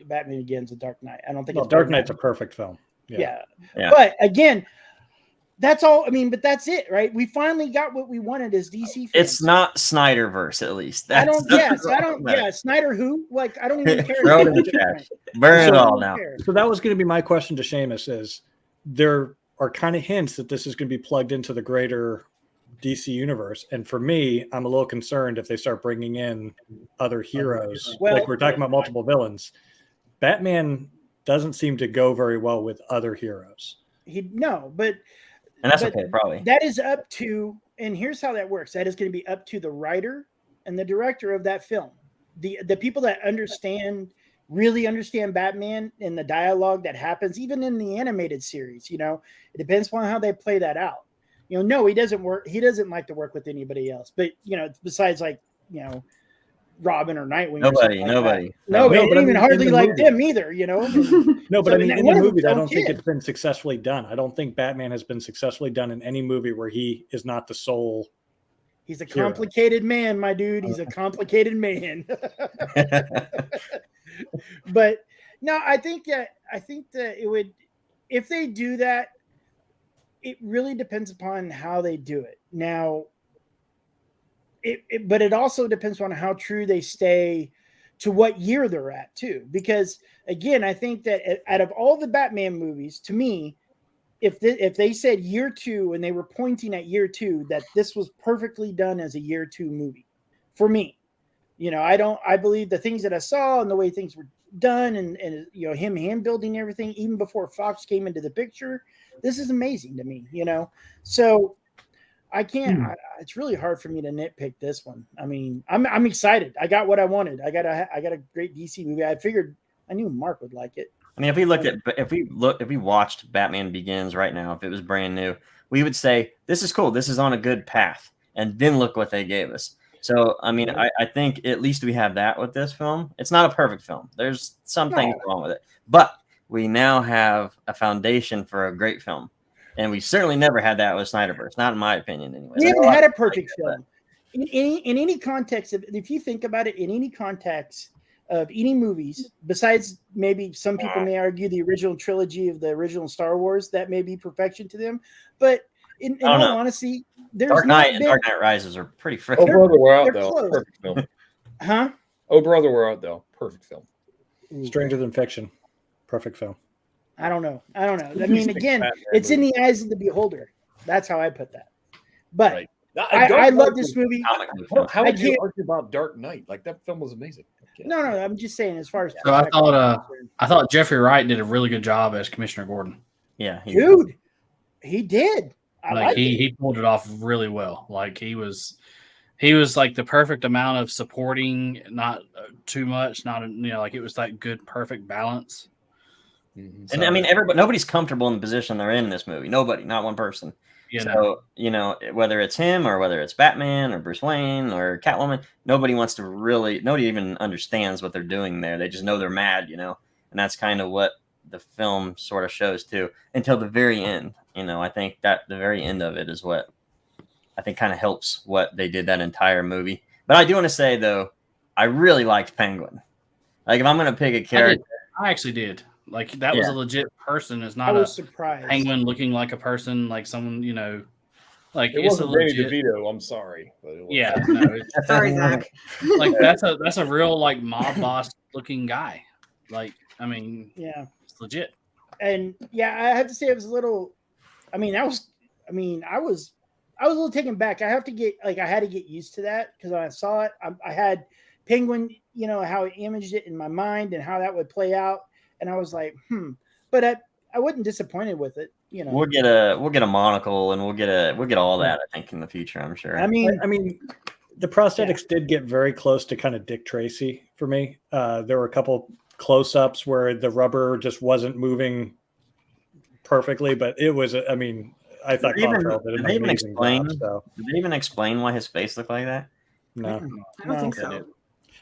Batman Begins and Dark Knight. I don't think Well, it's Dark better Knight's a than- perfect film. Yeah. Yeah. But again, that's all. I mean, but that's it, right? We finally got what we wanted as DC fans. It's not Snyderverse, at least. I don't. That's Yes, I don't. Yeah, Snyder. Who? Like, I don't even care. Throw it in the trash. Burn it So- all now. So that was going to be my question to Seamus is there are kind of hints that this is going to be plugged into the greater DC universe. And for me, I'm a little concerned if they start bringing in other heroes. Well- like we're talking about multiple villains. Batman doesn't seem to go very well with other heroes. But And that's But okay, probably. that is up to, and here's how that works. That is going to be up to the writer and the director of that film. The people that really understand Batman and the dialogue that happens, even in the animated series, it depends on how they play that out. No, he doesn't work. He doesn't like to work with anybody else, but besides Robin or Nightwing. Nobody. No, No, they but didn't I even mean, hardly in the like movie- them either, No, but So, I mean, and in one the of them's movies, I own don't think kid. it's been successfully done. I don't think Batman has been successfully done in any movie where he is not the sole. He's a Hero. complicated man, my dude. He's a complicated man. But no, I think that it would, if they do that, it really depends upon how they do it. Now, but it also depends on how true they stay to what year they're at too. Because again, I think that out of all the Batman movies, to me, if they said year 2 and they were pointing at year 2, that this was perfectly done as a year 2 movie for me. I believe the things that I saw and the way things were done and him hand building everything even before Fox came into the picture. This is amazing to me, So I can't. It's really hard for me to nitpick this one. I mean, I'm excited. I got what I wanted. I got a great DC movie. I knew Mark would like it. I mean, if we watched Batman Begins right now, if it was brand new, we would say this is cool. This is on a good path. And then look what they gave us. So, I mean, I think at least we have that with this film. It's not a perfect film. There's some things wrong with it, but we now have a foundation for a great film. And we certainly never had that with Snyderverse, not in my opinion anyway. We haven't had a perfect film. In any context, if you think about it, in any context of any movies, besides maybe some people may argue the original trilogy of the original Star Wars, that may be perfection to them. But in all honesty, there's Dark not Knight and been- Dark Knight Rises are pretty Oh freaking. brother, we're out They're though. close. Perfect film. huh? Oh brother, we're out though. Perfect film. Stranger Than Fiction, perfect film. I don't know. I Who mean, thinks again, Batman it's in movie? the eyes of the beholder. That's how I put that. But Right. I love this movie. comic book film. How I would you can't- argue about Dark Knight? Like that film was amazing. No, I'm just saying as far as So I thought Jeffrey Wright did a really good job as Commissioner Gordon. Yeah, dude, he did. I Like like he pulled it off really well. Like he was like the perfect amount of supporting, not too much, not like it was that good perfect balance. Mhm. And I mean, nobody's comfortable in the position they're in this movie. Nobody, not one person. You know, So, whether it's him or whether it's Batman or Bruce Wayne or Catwoman, nobody even understands what they're doing there. They just know they're mad, and that's kind of what the film sort of shows too, until the very end. I think that the very end of it is what I think kind of helps what they did that entire movie. But I do want to say though, I really liked Penguin. Like if I'm going to pick a character, I actually did. Like that was Yeah. a legit person. It's I not a was surprised. penguin looking like a person, like someone, like It it's a wasn't Danny legit. DeVito. I'm sorry. But it was. Yeah, no, it's, Sorry, Zach. like that's a real like mob boss looking guy. Like I mean, Yeah, it's legit. and yeah, I have to say it was a little. I was a little taken back. I had to get used to that because when I saw it, I had Penguin, how it imaged it in my mind and how that would play out, and I was like, But I wasn't disappointed with it. we'll get a monocle and we'll get all that. I think in the future, I'm sure. I mean, The prosthetics did get very close to kind of Dick Tracy for me. There were a couple close-ups where the rubber just wasn't moving perfectly, but it was. I mean, I thought Did they Contrell did an even amazing explain? job. So Did they even explain why his face looked like that? no. I don't think Okay.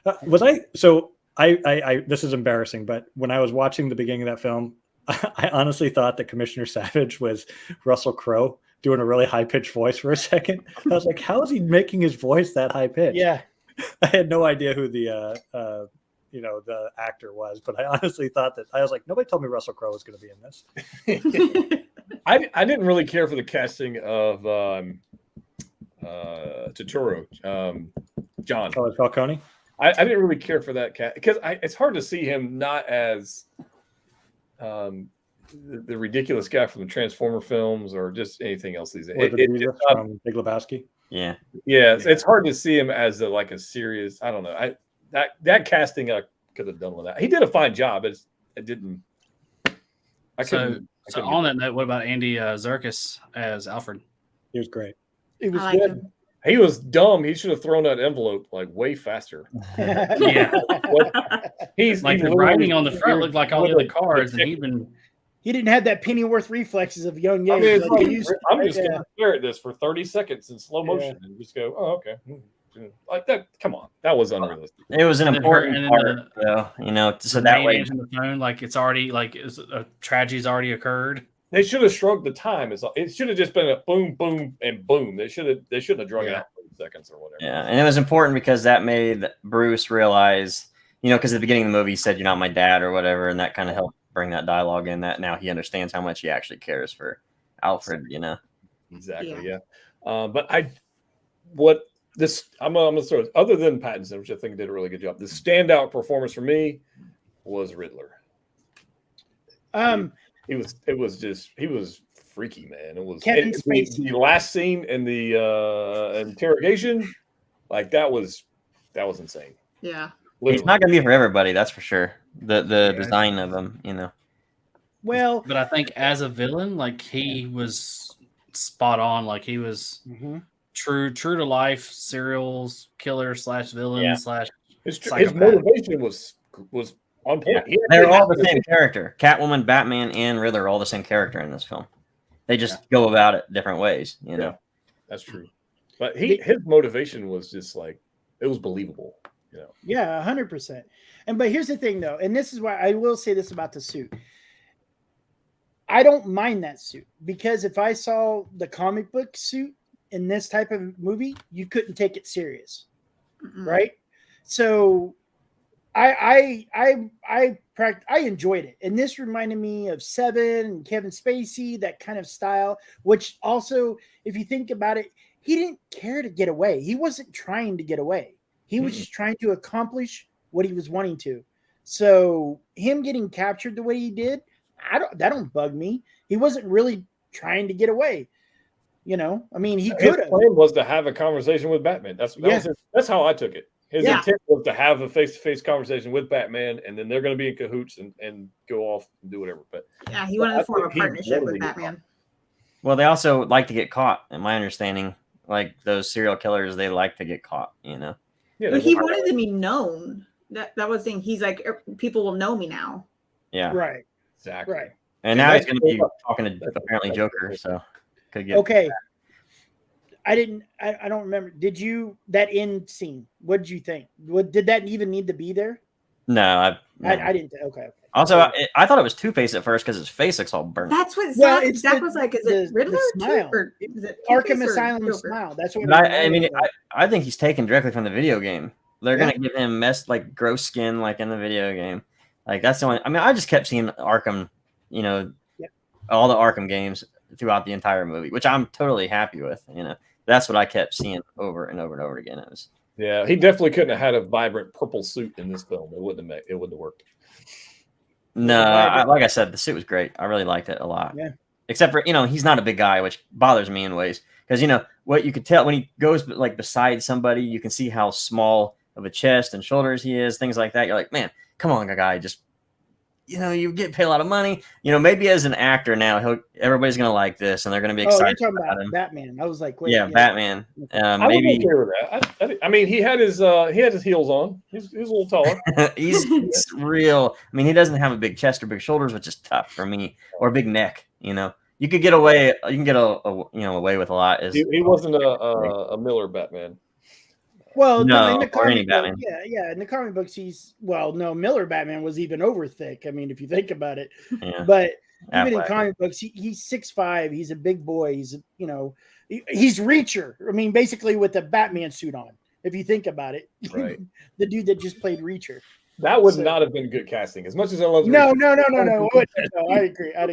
so. Was I? So I this is embarrassing, but when I was watching the beginning of that film, I honestly thought that Commissioner Savage was Russell Crowe doing a really high pitched voice for a second. I was like, how is he making his voice that high pitched? yeah, I had no idea who the the actor was, but I honestly thought that I was like, nobody told me Russell Crowe was going to be in this. I didn't really care for the casting of Totoro, John. Oh, it's Falcone. I didn't really care for that cat because it's hard to see him not as the ridiculous guy from the Transformer films or just anything else these days. Or the Jesus from Big Lebowski. Yeah. It's hard to see him as a serious. I don't know. That casting I could have done with that. He did a fine job. It didn't. So on that note, what about Andy Serkis as Alfred? He was great. it was I like good. him. He was dumb. He should have thrown that envelope way faster. Yeah, He's like the writing on the front looked like all the other cars, and He didn't have that Pennyworth reflexes of young I Yang. mean, it's like like, he used to. I'm just Yeah. going to stare at this for 30 seconds in slow motion and just go, oh, okay. Like that. Come on. That was unrealistic. It was an And then important and then part, though, so that way. answering the phone like it's already like a tragedy's already occurred. They should have shrunk the time. It should have just been a boom, boom, and boom. They shouldn't have drug it out 30 seconds or whatever. Yeah, and it was important because that made Bruce realize, because at the beginning of the movie he said, "You're not my dad" or whatever, and that kind of helped bring that dialogue in. That now he understands how much he actually cares for Alfred. Exactly. Yeah. I'm gonna throw it. Other than Pattinson, which I think did a really good job, the standout performance for me was Riddler. He was freaky, man. It was Kevin and Spacey. the last scene in the interrogation, like that was insane. Yeah. He's not going to be for everybody, that's for sure. The design of him, Well, But I think as a villain, like he was spot on. Like he was true to life serials killer / villain Yeah. / His psychopath. motivation was on point. Yeah, they're all the same character. Catwoman, Batman, and Riddler are all the same character in this film. They just go about it different ways, Yeah, that's true. But his motivation was just like it was believable. yeah, 100%. But here's the thing, though, and this is why I will say this about the suit. I don't mind that suit because if I saw the comic book suit in this type of movie, you couldn't take it serious, right? So I enjoyed it, and this reminded me of Seven and Kevin Spacey, that kind of style. Which also, if you think about it, he didn't care to get away. He wasn't trying to get away. He was just trying to accomplish what he was wanting to. So him getting captured the way he did, that don't bug me. He wasn't really trying to get away. You know, I mean, he could have. Plan was to have a conversation with Batman. That's how I took it. His intent was to have a face-to-face conversation with Batman, and then they're going to be in cahoots and go off and do whatever. But yeah, he wanted to form a partnership with Batman. Well, they also like to get caught, in my understanding. Like those serial killers, they like to get caught, you know. Yeah, but he wanted to be known. That was the thing. He's like, people will know me now. Yeah. Right. Exactly. Right. And now he's going to be talking to apparently Joker, so could get okay. I don't remember. Did you that end scene? What did you think? Did that even need to be there? No, I didn't. Okay. Also, I thought it was Two-Face at first because his face looks all burnt. That's what Zach was like. Is it Riddler or is it Arkham Asylum smile? That's what. I mean, I think he's taken directly from the video game. They're gonna give him gross skin like in the video game. Like that's the only. I mean, I just kept seeing Arkham, you know, all the Arkham games throughout the entire movie, which I'm totally happy with. You know, that's what I kept seeing over and over and over again. It was. Yeah, he definitely couldn't have had a vibrant purple suit in this film. It wouldn't have worked. No, like I said, the suit was great. I really liked it a lot. Yeah. Except for, you know, he's not a big guy, which bothers me in ways. Because, you know, what you could tell when he goes like beside somebody, you can see how small of a chest and shoulders he is, things like that. You're like, man, come on, guy, just, you know, you get paid a lot of money. You know, maybe as an actor now, everybody's going to like this and they're going to be excited about him. Batman. I was like, wait, Batman. I maybe okay with that. I mean, he had his heels on. He's a little taller. he's real. I mean, he doesn't have a big chest or big shoulders, which is tough for me, or a big neck. You know, you could get away. You can get away with a lot. He wasn't a Miller Batman. Well, no, in the comic Batman. Yeah. In the comic books, Miller Batman was even over thick. I mean, if you think about it, Yeah. But even in comic books, he's 6'5". He's a big boy. He's he's Reacher. I mean, basically with the Batman suit on. If you think about it, right? The dude that just played Reacher. That would not have been good casting. As much as I love No. I agree. I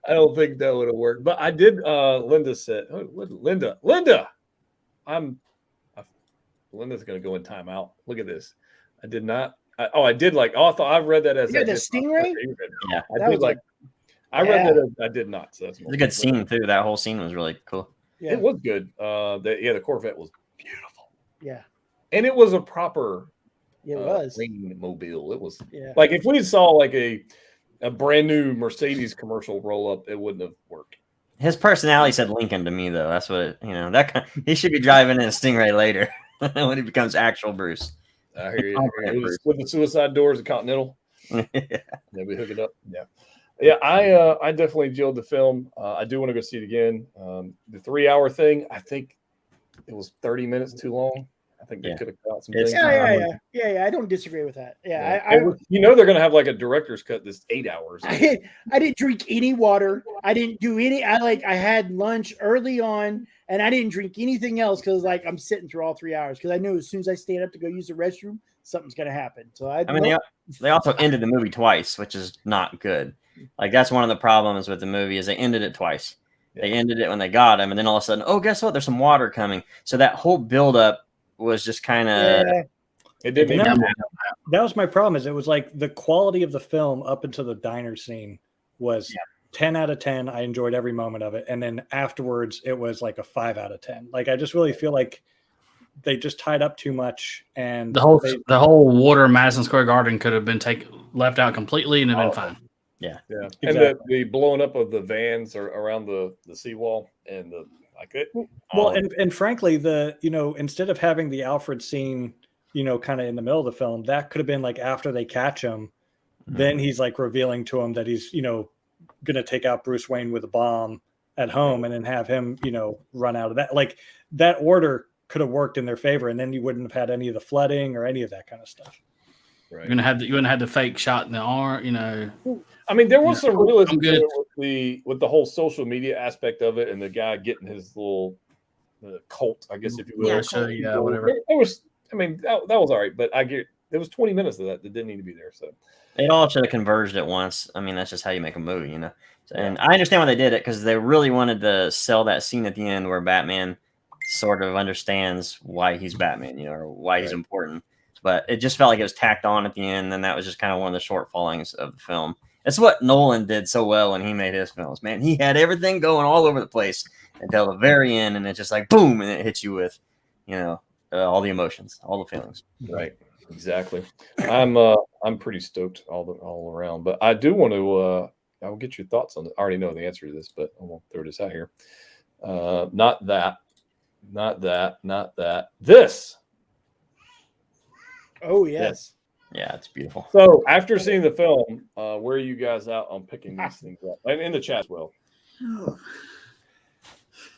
don't think that would have worked. But I did. Linda said, Linda. Linda's going to go in timeout. Look at this. I did not. I did like. I thought I read that as the Stingray. Yeah, I did like. I read that as I did not. So that's a good scene too. That whole scene was really cool. Yeah. It was good. The Corvette was beautiful. Yeah, and it was a proper. It was mobile. It was like if we saw like a brand new Mercedes commercial roll up, it wouldn't have worked. His personality said Lincoln to me, though. That's what he should be driving in a Stingray later when he becomes actual Bruce. I hear you. It was with the suicide doors at Continental. They'll be hooking up. Yeah. I definitely enjoyed the film. I do want to go see it again. The 3-hour thing, I think it was 30 minutes too long. I think they could have got some things. Yeah. I don't disagree with that. Yeah. They're going to have like a director's cut this 8 hours. I didn't drink any water. I didn't do any. I had lunch early on, and I didn't drink anything else because like I'm sitting through all 3 hours because I knew as soon as I stand up to go use the restroom, something's going to happen. So they also ended the movie twice, which is not good. Like that's one of the problems with the movie is they ended it twice. Yeah. They ended it when they got him, and then all of a sudden, oh, guess what? There's some water coming. So that whole buildup was just kind of it didn't even happen. That was my problem. Is it was like the quality of the film up until the diner scene was 10 out of 10. I enjoyed every moment of it, and then afterwards it was like a 5 out of 10. Like I just really feel like they just tied up too much, and the whole water in Madison Square Garden could have been left out completely and it'd been fine. Yeah. Exactly. And the blowing up of the vans around the seawall and and frankly, instead of having the Alfred scene, kind of in the middle of the film, that could have been like after they catch him, then he's like revealing to him that he's, going to take out Bruce Wayne with a bomb at home and then have him, run out of that. Like that order could have worked in their favor, and then you wouldn't have had any of the flooding or any of that kind of stuff. Right. You wouldn't have the fake shot in the arm, I mean, there was some realism with the whole social media aspect of it, and the guy getting his little cult, I guess, if you will. Whatever. It was. I mean, that was all right, but I get there was 20 minutes of that didn't need to be there. So it all should have converged at once. I mean, that's just how you make a movie, you know. And I understand why they did it, because they really wanted to sell that scene at the end where Batman sort of understands why he's Batman, you know, or why he's important. But it just felt like it was tacked on at the end, and that was just kind of one of the shortfallings of the film. It's what Nolan did so well when he made his films, man. He had everything going all over the place until the very end, and it's just like boom, and it hits you with, you know, all the emotions, all the feelings. Right, exactly. I'm pretty stoked all around, but I do want to. I will get your thoughts on it. I already know the answer to this, but I won't throw this out here. Not that. This. Oh yes. Yeah, it's beautiful. So after seeing the film, where are you guys out on picking these things up? And in the chat as well.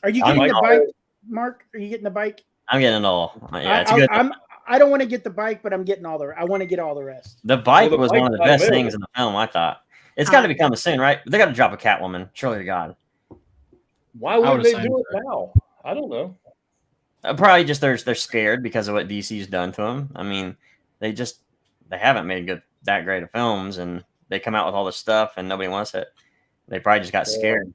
Are you getting the bike, Mark? Are you getting the bike? I'm getting it all. Yeah, it's good. I don't want to get the bike, but I'm getting I want to get all the rest. The bike was one of the best things in the film, I thought. It's got to be coming soon, right? They got to drop a Catwoman. Surely to God. Why would they do it now? I don't know. Probably just they're scared because of what DC's done to them. I mean, they haven't made that great of films, and they come out with all this stuff, and nobody wants it. They probably just got scared.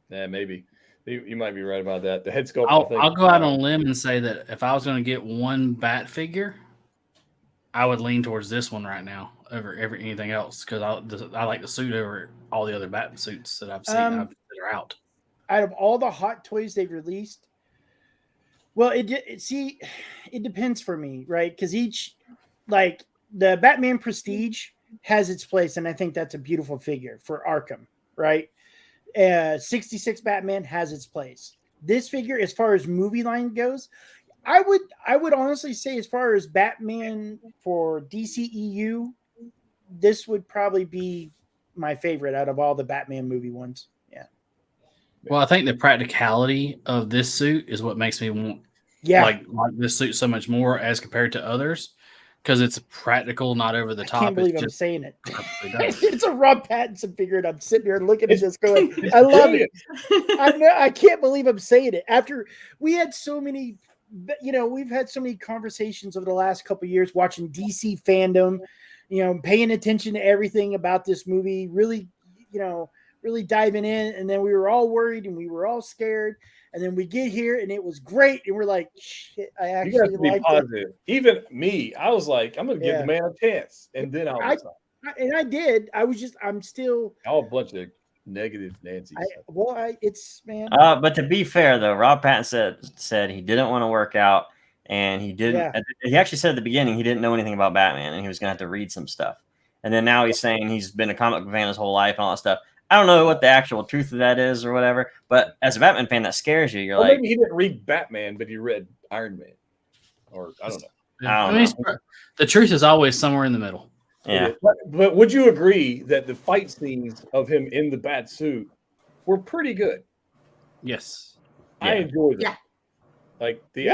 Yeah, maybe. You might be right about that. The head sculpt. I'll go out on a limb and say that if I was going to get one Bat figure, I would lean towards this one right now over anything else, because I like the suit over all the other Bat suits that I've seen that are out. Out of all the Hot Toys they've released, well, it depends for me, right? Because each, like the Batman Prestige has its place, and I think that's a beautiful figure for Arkham, right? 66 Batman has its place. This figure, as far as movie line goes, I would honestly say, as far as Batman for DCEU, this would probably be my favorite out of all the Batman movie ones. Yeah. Well, I think the practicality of this suit is what makes me want like this suit so much more as compared to others, because it's practical, not over the top. I can't believe I'm saying it. It's a Rob Pattinson figure, and I'm sitting here looking at this going, I love it. I can't believe I'm saying it. After we had so many, we've had so many conversations over the last couple of years watching DC fandom, paying attention to everything about this movie, really diving in. And then we were all worried and we were all scared. And then we get here and it was great. And we're like, shit, I actually like it. Even me, I was like, I'm going to give the man a chance. And then I did. I'm still. All a bunch of negative Nancy. But to be fair, though, Rob Pattinson said he didn't want to work out. And he didn't. Yeah. He actually said at the beginning he didn't know anything about Batman and he was going to have to read some stuff. And then now he's saying he's been a comic book fan his whole life and all that stuff. I don't know what the actual truth of that is or whatever, but as a Batman fan, that scares you. You're like, maybe he didn't read Batman, but he read Iron Man, or I don't know. I mean, the truth is always somewhere in the middle. Yeah. But would you agree that the fight scenes of him in the bat suit were pretty good? Yes. I enjoyed them. Yeah. Like the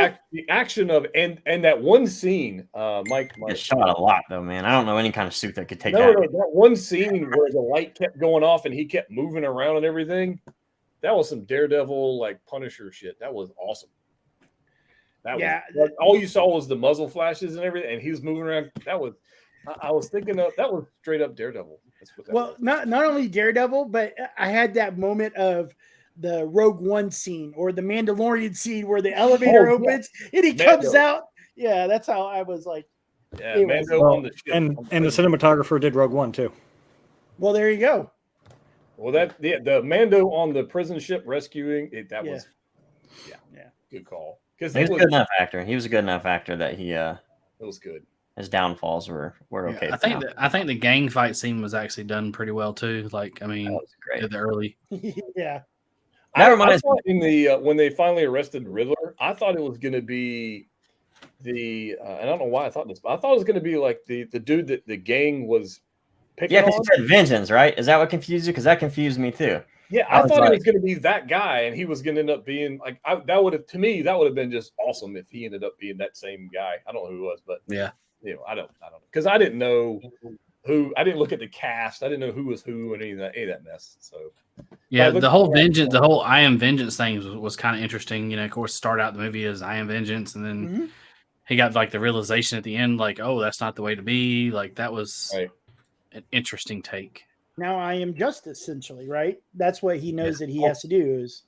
action of and that one scene, Mike shot a lot though, man. I don't know any kind of suit that could take that. No, that one scene where the light kept going off and he kept moving around and everything. That was some Daredevil, like Punisher shit. That was awesome. That was all you saw was the muzzle flashes and everything, and he was moving around. That was I was thinking of that was straight up Daredevil. That's what that was. Not only Daredevil, but I had that moment of the Rogue One scene or the Mandalorian scene where the elevator opens and he comes out. Yeah, that's how I was like. Yeah, on the ship. And the cinematographer did Rogue One too. Well, there you go. Well, the Mando on the prison ship rescuing it. That was good call. Because he was a good enough actor. He was a good enough actor that he. It was good. His downfalls were okay. I think the gang fight scene was actually done pretty well too. Like, I mean, that was great. At the early. Yeah. That reminds me in the when they finally arrested Riddler, I thought it was going to be the and I don't know why I thought this, but I thought it was going to be like the dude that the gang was picking on. Yeah, because he said vengeance, right? Is that what confused you? Because that confused me too. Yeah, I thought it was going to be that guy, and he was going to end up being like that would have been just awesome if he ended up being that same guy. I don't know who it was, but I don't because I didn't know who. I didn't look at the cast. I didn't know who was who and any of that mess. So. Yeah, the whole I am vengeance thing was kind of interesting. Of course, start out the movie as I am vengeance, and then he got like the realization at the end, like, oh, that's not the way to be. Like that was an interesting take. Now I am justice, essentially, right? That's what he knows that he has to do. Is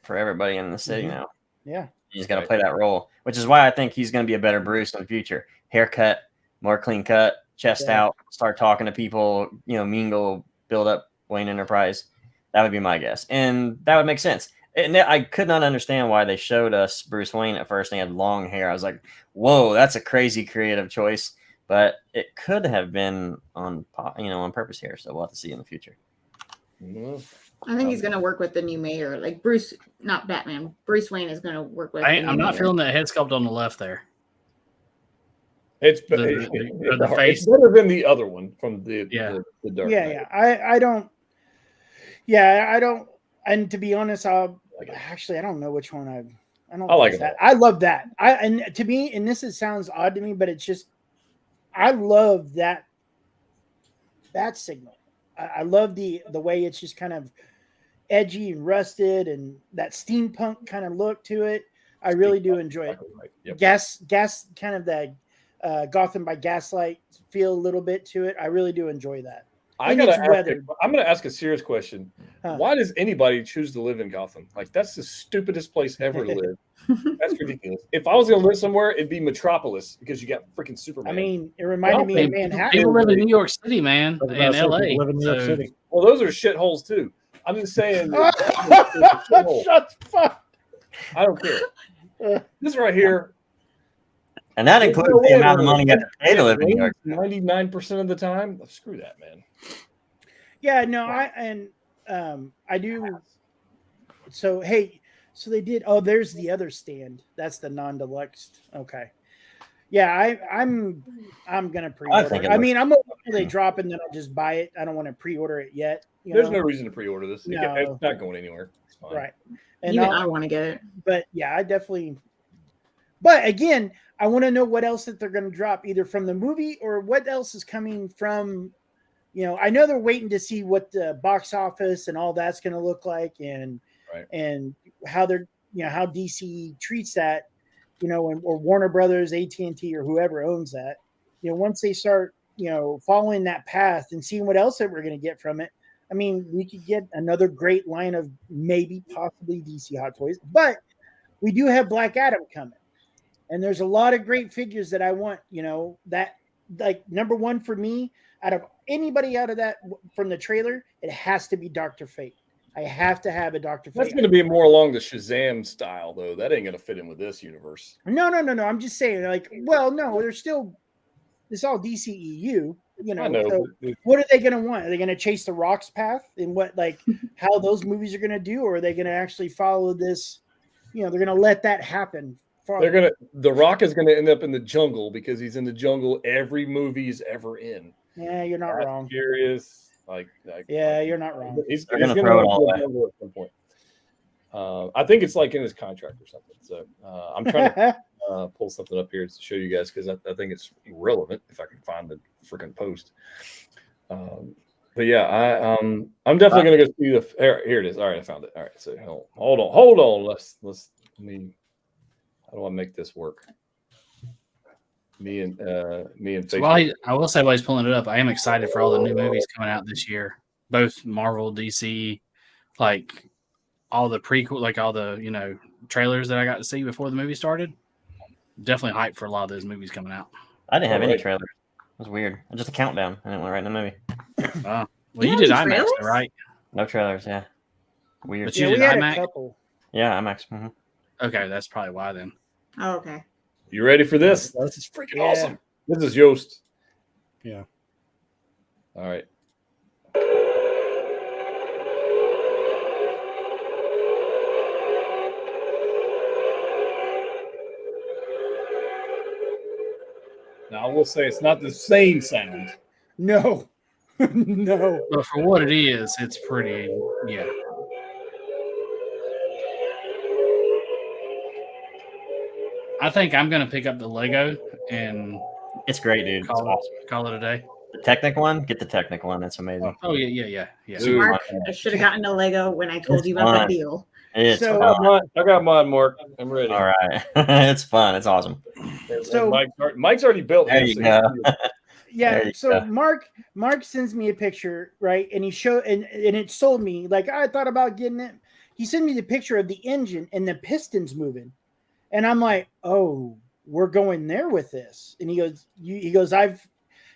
for everybody in the city now. Yeah, he's got to play that role, which is why I think he's going to be a better Bruce in the future. Haircut, more clean cut, chest out, start talking to people, mingle, build up Wayne Enterprise. That would be my guess. And that would make sense. And I could not understand why they showed us Bruce Wayne at first and he had long hair. I was like, whoa, that's a crazy creative choice. But it could have been on purpose here. So we'll have to see in the future. I think he's going to work with the new mayor. Like Bruce, not Batman. Bruce Wayne is going to work with. I'm not feeling that head sculpt on the left there. It's the face. It's better than the other one from the Dark Knight. I don't. Yeah, I don't. And to be honest, I don't know which one I don't. I like that. I love that. And to me, and sounds odd to me, but it's just I love that signal. I love the way it's just kind of edgy and rusted and that steampunk kind of look to it. I really do enjoy it. Yep. Gas kind of that Gotham by Gaslight feel a little bit to it. I really do enjoy that. I'm going to ask a serious question. Why does anybody choose to live in Gotham? Like, that's the stupidest place ever to live. That's ridiculous. If I was going to live somewhere, it'd be Metropolis because you got freaking Superman. I mean, it reminded me of Manhattan. People live in New York City, man, and LA. Live in New York City. Well, those are shitholes too. I'm just saying. Shut fuck. I don't care. This right here. And that includes the amount of money you have to pay to live in New York. 99% of the time. Oh, screw that, man. Yeah, no, I do. So, hey, so they did. Oh, there's the other stand. That's the non-deluxe. Okay. Yeah, I'm gonna pre-order. I mean, I'm gonna they drop and then I'll just buy it. I don't want to pre-order it yet. There's no reason to pre-order this. No. It's not going anywhere. It's fine. Right. And even I want to get it. But yeah, I definitely. But again, I want to know what else that they're going to drop, either from the movie or what else is coming from. I know they're waiting to see what the box office and all that's going to look like, and how they're how DC treats that, or Warner Brothers, AT&T, or whoever owns that. Once they start following that path and seeing what else that we're going to get from it. I mean, we could get another great line of possibly DC Hot Toys, but we do have Black Adam coming. And there's a lot of great figures that I want, that like number one for me, out of anybody out of that from the trailer, it has to be Dr. Fate. I have to have a Dr. Fate. That's going to be more along the Shazam style, though. That ain't going to fit in with this universe. No. I'm just saying, no, they're still, it's all DCEU, I know, so what are they going to want? Are they going to chase the Rock's path and how those movies are going to do? Or are they going to actually follow this? They're going to let that happen. The Rock is going to end up in the jungle because he's in the jungle every movie he's ever in. Yeah, you're not wrong. Curious, you're not wrong. He's going to throw it all away at some point. I think it's like in his contract or something. So I'm trying to pull something up here to show you guys because I think it's relevant if I can find the freaking post. But yeah, I'm definitely going to go see the. Here it is. All right, I found it. All right, so hold on. Let me. How do I make this work? Me and so I will say while he's pulling it up, I am excited for all the new movies coming out this year, both Marvel, DC, like all the prequel, like all the trailers that I got to see before the movie started. Definitely hyped for a lot of those movies coming out. I didn't have any trailers. It was weird. Just a countdown, and it went right in the movie. Well, you did IMAX, right? No trailers, yeah. Weird. But you did IMAX? Yeah, IMAX. Mm-hmm. Okay, that's probably why then. Oh, okay. You ready for this? This is freaking awesome. This is Yost. Yeah. All right. Now, I will say it's not the same sound. No. No. But for what it is, it's pretty, yeah. I think I'm going to pick up the Lego and it's great, dude. Call it a day. The Technic one? Get the Technic one. That's amazing. Oh yeah. Dude. Mark, I should have gotten a Lego when I told It's you about that fun. deal. It's So- fun. I got mine, Mark. I'm ready. All right. It's fun. It's awesome. And So- Mike's already built There his, you so go. he's- Yeah. There you So go. Mark sends me a picture, right? And he showed and it sold me. Like I thought about getting it. He sent me the picture of the engine and the pistons moving. And I'm like, oh, we're going there with this. And he goes, I've,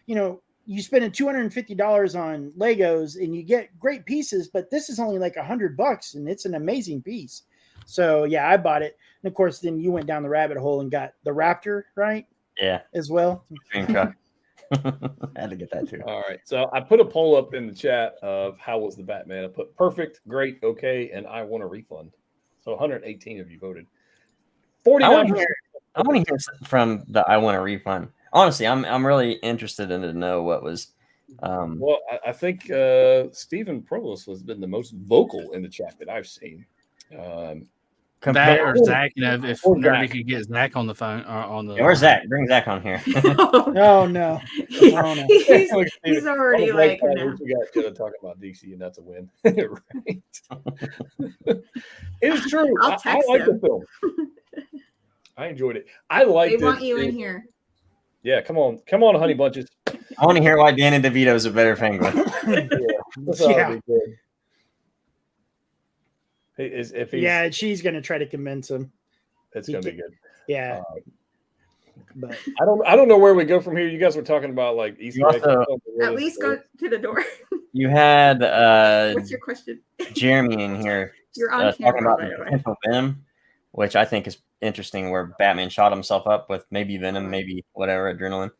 you spend $250 on Legos and you get great pieces, but this is only like $100 and it's an amazing piece. So yeah, I bought it. And of course, then you went down the rabbit hole and got the Raptor, right? Yeah. As well. Dream truck. Had to get that too. All right. So I put a poll up in the chat of how was the Batman. I put perfect, great, okay, and I want a refund. So 118 of you voted. 49%. I want to hear from the I want a refund. Honestly, I'm really interested in to know what was. Well, I think Stephen Provost has been the most vocal in the chat that I've seen. That or Zach, if Or Nerdy Zach. could get Zach on the phone or on the. Where's Zach? Bring Zach on here. Oh no. Oh, no. He's already like, no. We got to talk about DC, and that's a win. Right. It is true. I'll I text like the him. film. I enjoyed it. I liked They it. want you in here. Yeah, come on, honey bunches. I want to hear why Danny DeVito is a better penguin. That's all Yeah. be good. If he's, Yeah, she's gonna try to convince him. it's gonna be good. Yeah. But I don't know where we go from here. You guys were talking about like Easter eggs. At least go to the door. You had What's your question? Jeremy in here You're on talking camera, about by the the way. potential Venom, which I think is interesting, where Batman shot himself up with maybe Venom, maybe whatever, adrenaline.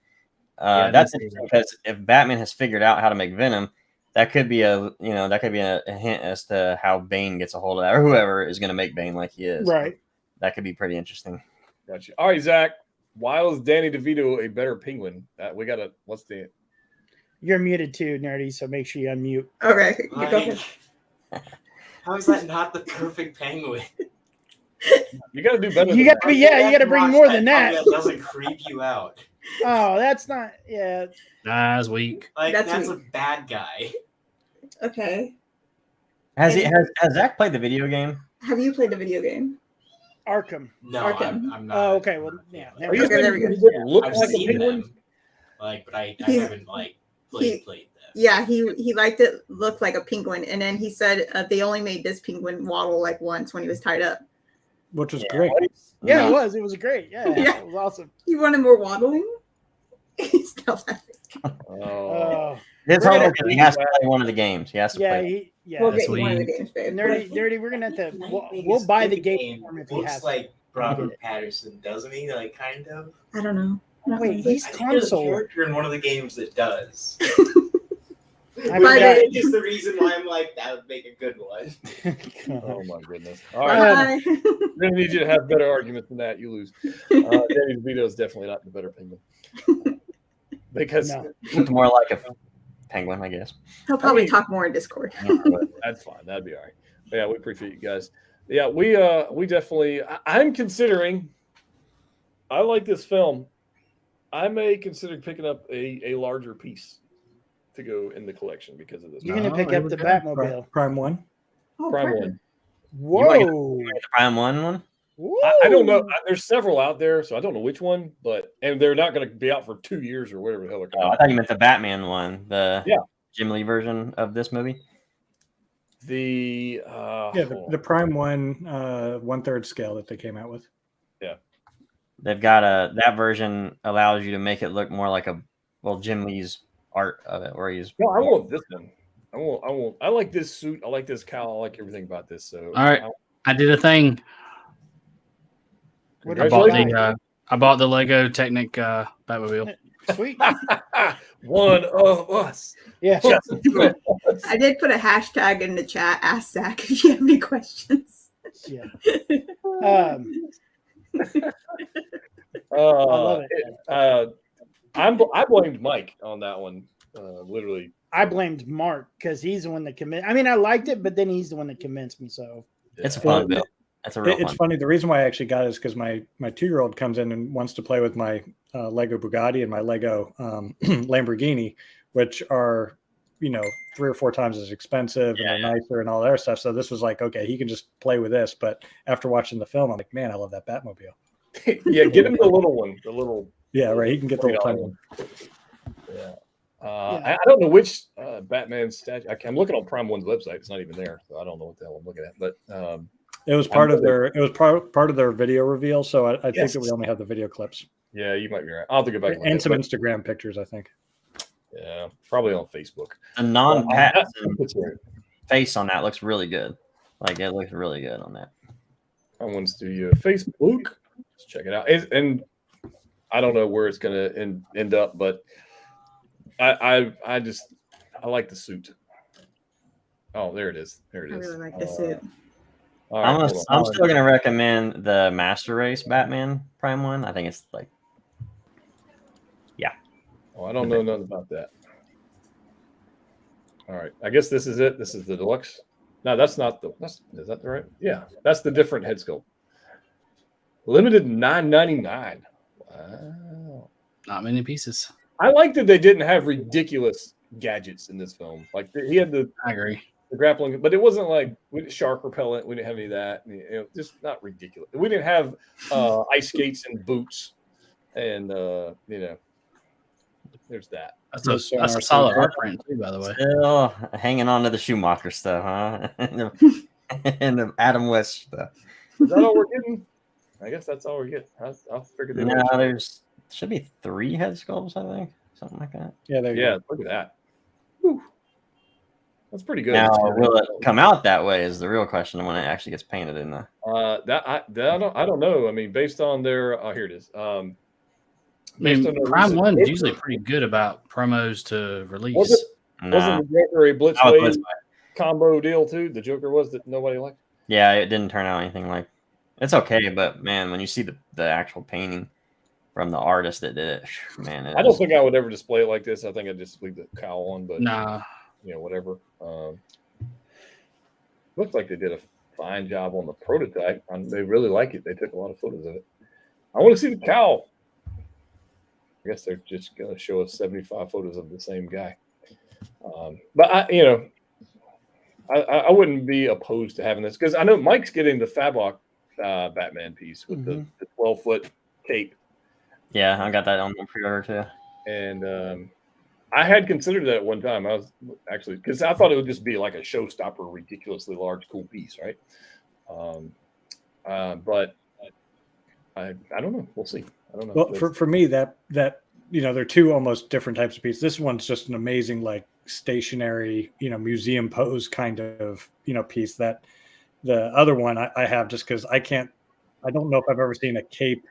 Yeah, That's that's interesting because if Batman has figured out how to make Venom, that could be a hint as to how Bane gets a hold of that, or whoever is going to make Bane like he is. right. That could be pretty interesting. Gotcha. All right, Zach. Why is Danny DeVito a better penguin? We gotta. What's the? You're muted too, Nerdy, so make sure you unmute. Okay, you go ahead. How is that not the perfect penguin? You got to do better. You than got to be, yeah, you got to bring more than that. That doesn't creep you out. Oh, that's not, yeah. Nah, it's weak. Like That's that's, me. a bad guy. Okay. Has Zach played the video game? Have you played the video game? Arkham. No, Arkham. I'm not. Oh, okay. Well, yeah. Are you Okay, saying there we go. he didn't look I've like a seen penguin? them, but I He's- haven't played them. Yeah, he liked it look like a penguin, and then he said they only made this penguin waddle like once when he was tied up. which was great. Yeah, it was. It was great. Yeah, Yeah. it was awesome. He wanted more waddling. He's still laughing. Oh, Oh, It's We're hard gonna because he has to play one of the games. He has to yeah, play. We'll That's get you one of the sweet. games, babe. Nerdy, we're gonna have to. We'll buy the game for him if he Looks has. like Robert Patterson, doesn't he? Like kind of. I don't know. Wait, he's I think there's a console. character in one of the games that does. I Which forgot. is just the reason why I'm like that would make a good one. oh my goodness! All right, Bye. I'm gonna need you to have better arguments than that. You lose. Danny DeVito is definitely not the better penguin because No. Looked more like a penguin, I guess. He'll probably talk more in Discord. that's fine. That'd be all right. But yeah, we appreciate you guys. Yeah, we definitely. I'm considering. I like this film. I may consider picking up a larger piece to go in the collection because of this. You're gonna Oh, pick there up we the go. Batmobile. Prime 1. Oh, Prime perfect. one. Whoa. The Prime 1. I don't know. There's several out there, so I don't know which one. And they're not going to be out for 2 years or whatever the hell they're Oh, I coming. thought you meant the Batman one. The Yeah. Jim Lee version of this movie. The Yeah, the Prime 1 1/3 scale that they came out with. They've got that version allows you to make it look more like Jim Lee's art of it, where he's. No, I want this one. I like this suit. I like this cowl. I like everything about this. So All right. I did a thing. What I did bought you buy? I bought the Lego Technic Batmobile. Sweet. one of us. Yeah. Just do it. I did put a hashtag in the chat. Ask Zach if you have any questions. Yeah. I love it. I blamed Mike on that one. Literally. I blamed Mark because he's the one that convinced. I mean, I liked it, but then he's the one that convinced me. So It's a fun build. That's a real It's fun. funny. The reason why I actually got it is because my 2-year-old comes in and wants to play with my Lego Bugatti and my Lego Lamborghini, which are, 3 or 4 times as expensive and they're nicer and all that other stuff. So this was like, okay, he can just play with this. But after watching the film, I'm like, man, I love that Batmobile. Yeah, get him the little one. The little. Yeah, right. He can get the little tiny one. one. Yeah. I don't know which Batman statue. I'm looking on Prime One's website. It's not even there, so I don't know what the hell I'm looking at. But it was part of their part of their video reveal. So I think Yes. that we only have the video clips. Yeah, you might be right. I'll have to go back And some Instagram pictures, I think. Yeah, probably on Facebook. The non-Pattinson That's right. face on that looks really good. Like it looks really good on that. Prime One Studio Facebook. Let's check it out. And I don't know where it's going to end up, but I like the suit. Oh, there it is. There it I is. really like the suit. All right, I'm still going to recommend the Master Race Batman Prime One. I think it's like, Oh, I don't know nothing about that. All right. I guess this is it. This is the deluxe. No, that's not the. Is that the right? Yeah, that's the different head sculpt. Limited $9.99. Wow. Not many pieces. I like that they didn't have ridiculous gadgets in this film. Like he had the grappling, but it wasn't like shark repellent. We didn't have any of that. Just not ridiculous. We didn't have ice skates and boots, and there's that. That's a solid art print too, by the way. Still hanging on to the Schumacher stuff, huh? and the Adam West stuff. Is that all we're getting? I guess that's all we get. I'll figure that out. No, there's should be 3 head sculpts, I think, something like that. Yeah, look at that. Whew. That's pretty good. Now, will it come out that way? Is the real question when it actually gets painted in the. I don't know. I mean, based on their here it is. I mean, Prime One is usually pretty good about promos to release. Wasn't the Joker a Blitzway combo deal too? The Joker was that nobody liked. Yeah, it didn't turn out anything like. It's okay, but man, when you see the actual painting from the artist that did it, man, I don't think I would ever display it like this. I think I'd just leave the cowl on, but nah, whatever. Looks like they did a fine job on the prototype. They really like it. They took a lot of photos of it. I want to see the cowl. I guess they're just going to show us 75 photos of the same guy. But I wouldn't be opposed to having this because I know Mike's getting the Fabok Batman piece with the 12-foot cape. Yeah, I got that on the pre-order too. And I had considered that at one time. I was actually because I thought it would just be like a showstopper, ridiculously large, cool piece, right? But I don't know. We'll see. I don't know. Well, for me, that they're 2 almost different types of pieces. This one's just an amazing, like stationary, museum pose kind of, piece. That the other one I have just because I don't know if I've ever seen a cape,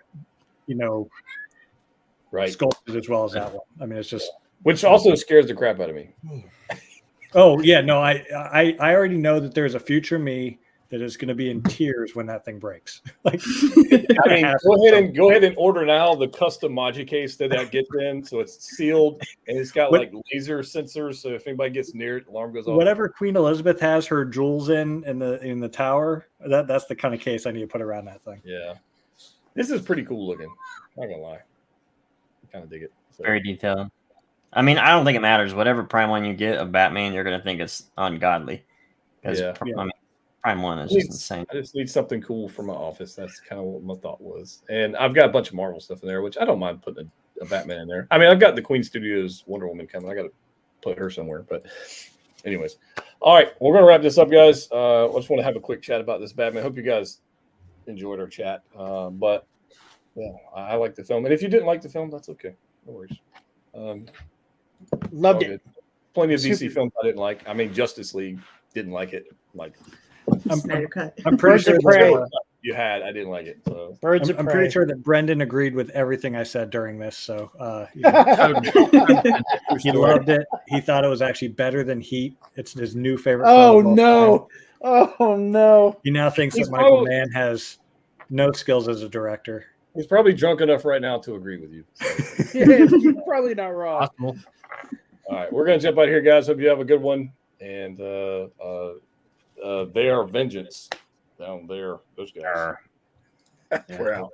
right, sculpted as well as that one. I mean, it's just which also scares the crap out of me. Oh yeah, no, I already know that there's a future me that is going to be in tears when that thing breaks. Like, I mean, go ahead and order now the custom Maji case that gets in, so it's sealed and it's got like laser sensors, so if anybody gets near it, the alarm goes off. Whatever Queen Elizabeth has her jewels in the tower, that's the kind of case I need to put around that thing. Yeah, this is pretty cool looking. Not gonna lie, I kind of dig it. So. Very detailed. I mean, I don't think it matters. Whatever Prime One you get of Batman, you're gonna think it's ungodly. Yeah. I mean, Prime One is just insane. I just need something cool for my office. That's kind of what my thought was. And I've got a bunch of Marvel stuff in there, which I don't mind putting a Batman in there. I mean, I've got the Queen Studios Wonder Woman coming. I got to put her somewhere. But anyways. All right. We're going to wrap this up, guys. I just want to have a quick chat about this Batman. Hope you guys enjoyed our chat. But, yeah, I like the film. And if you didn't like the film, that's okay. No worries. Loved it. Plenty of DC films I didn't like. I mean, Justice League didn't like it. Like, I'm pretty sure you had. I didn't like it. So I'm pretty sure that Brendan agreed with everything I said during this. So he loved it. He thought it was actually better than Heat. It's his new favorite. Oh no! Oh no! He now thinks that Michael Mann has no skills as a director. He's probably drunk enough right now to agree with you. So. You're probably not wrong. All right, we're gonna jump out of here, guys. Hope you have a good one. And they are vengeance down there. Those guys. We're out.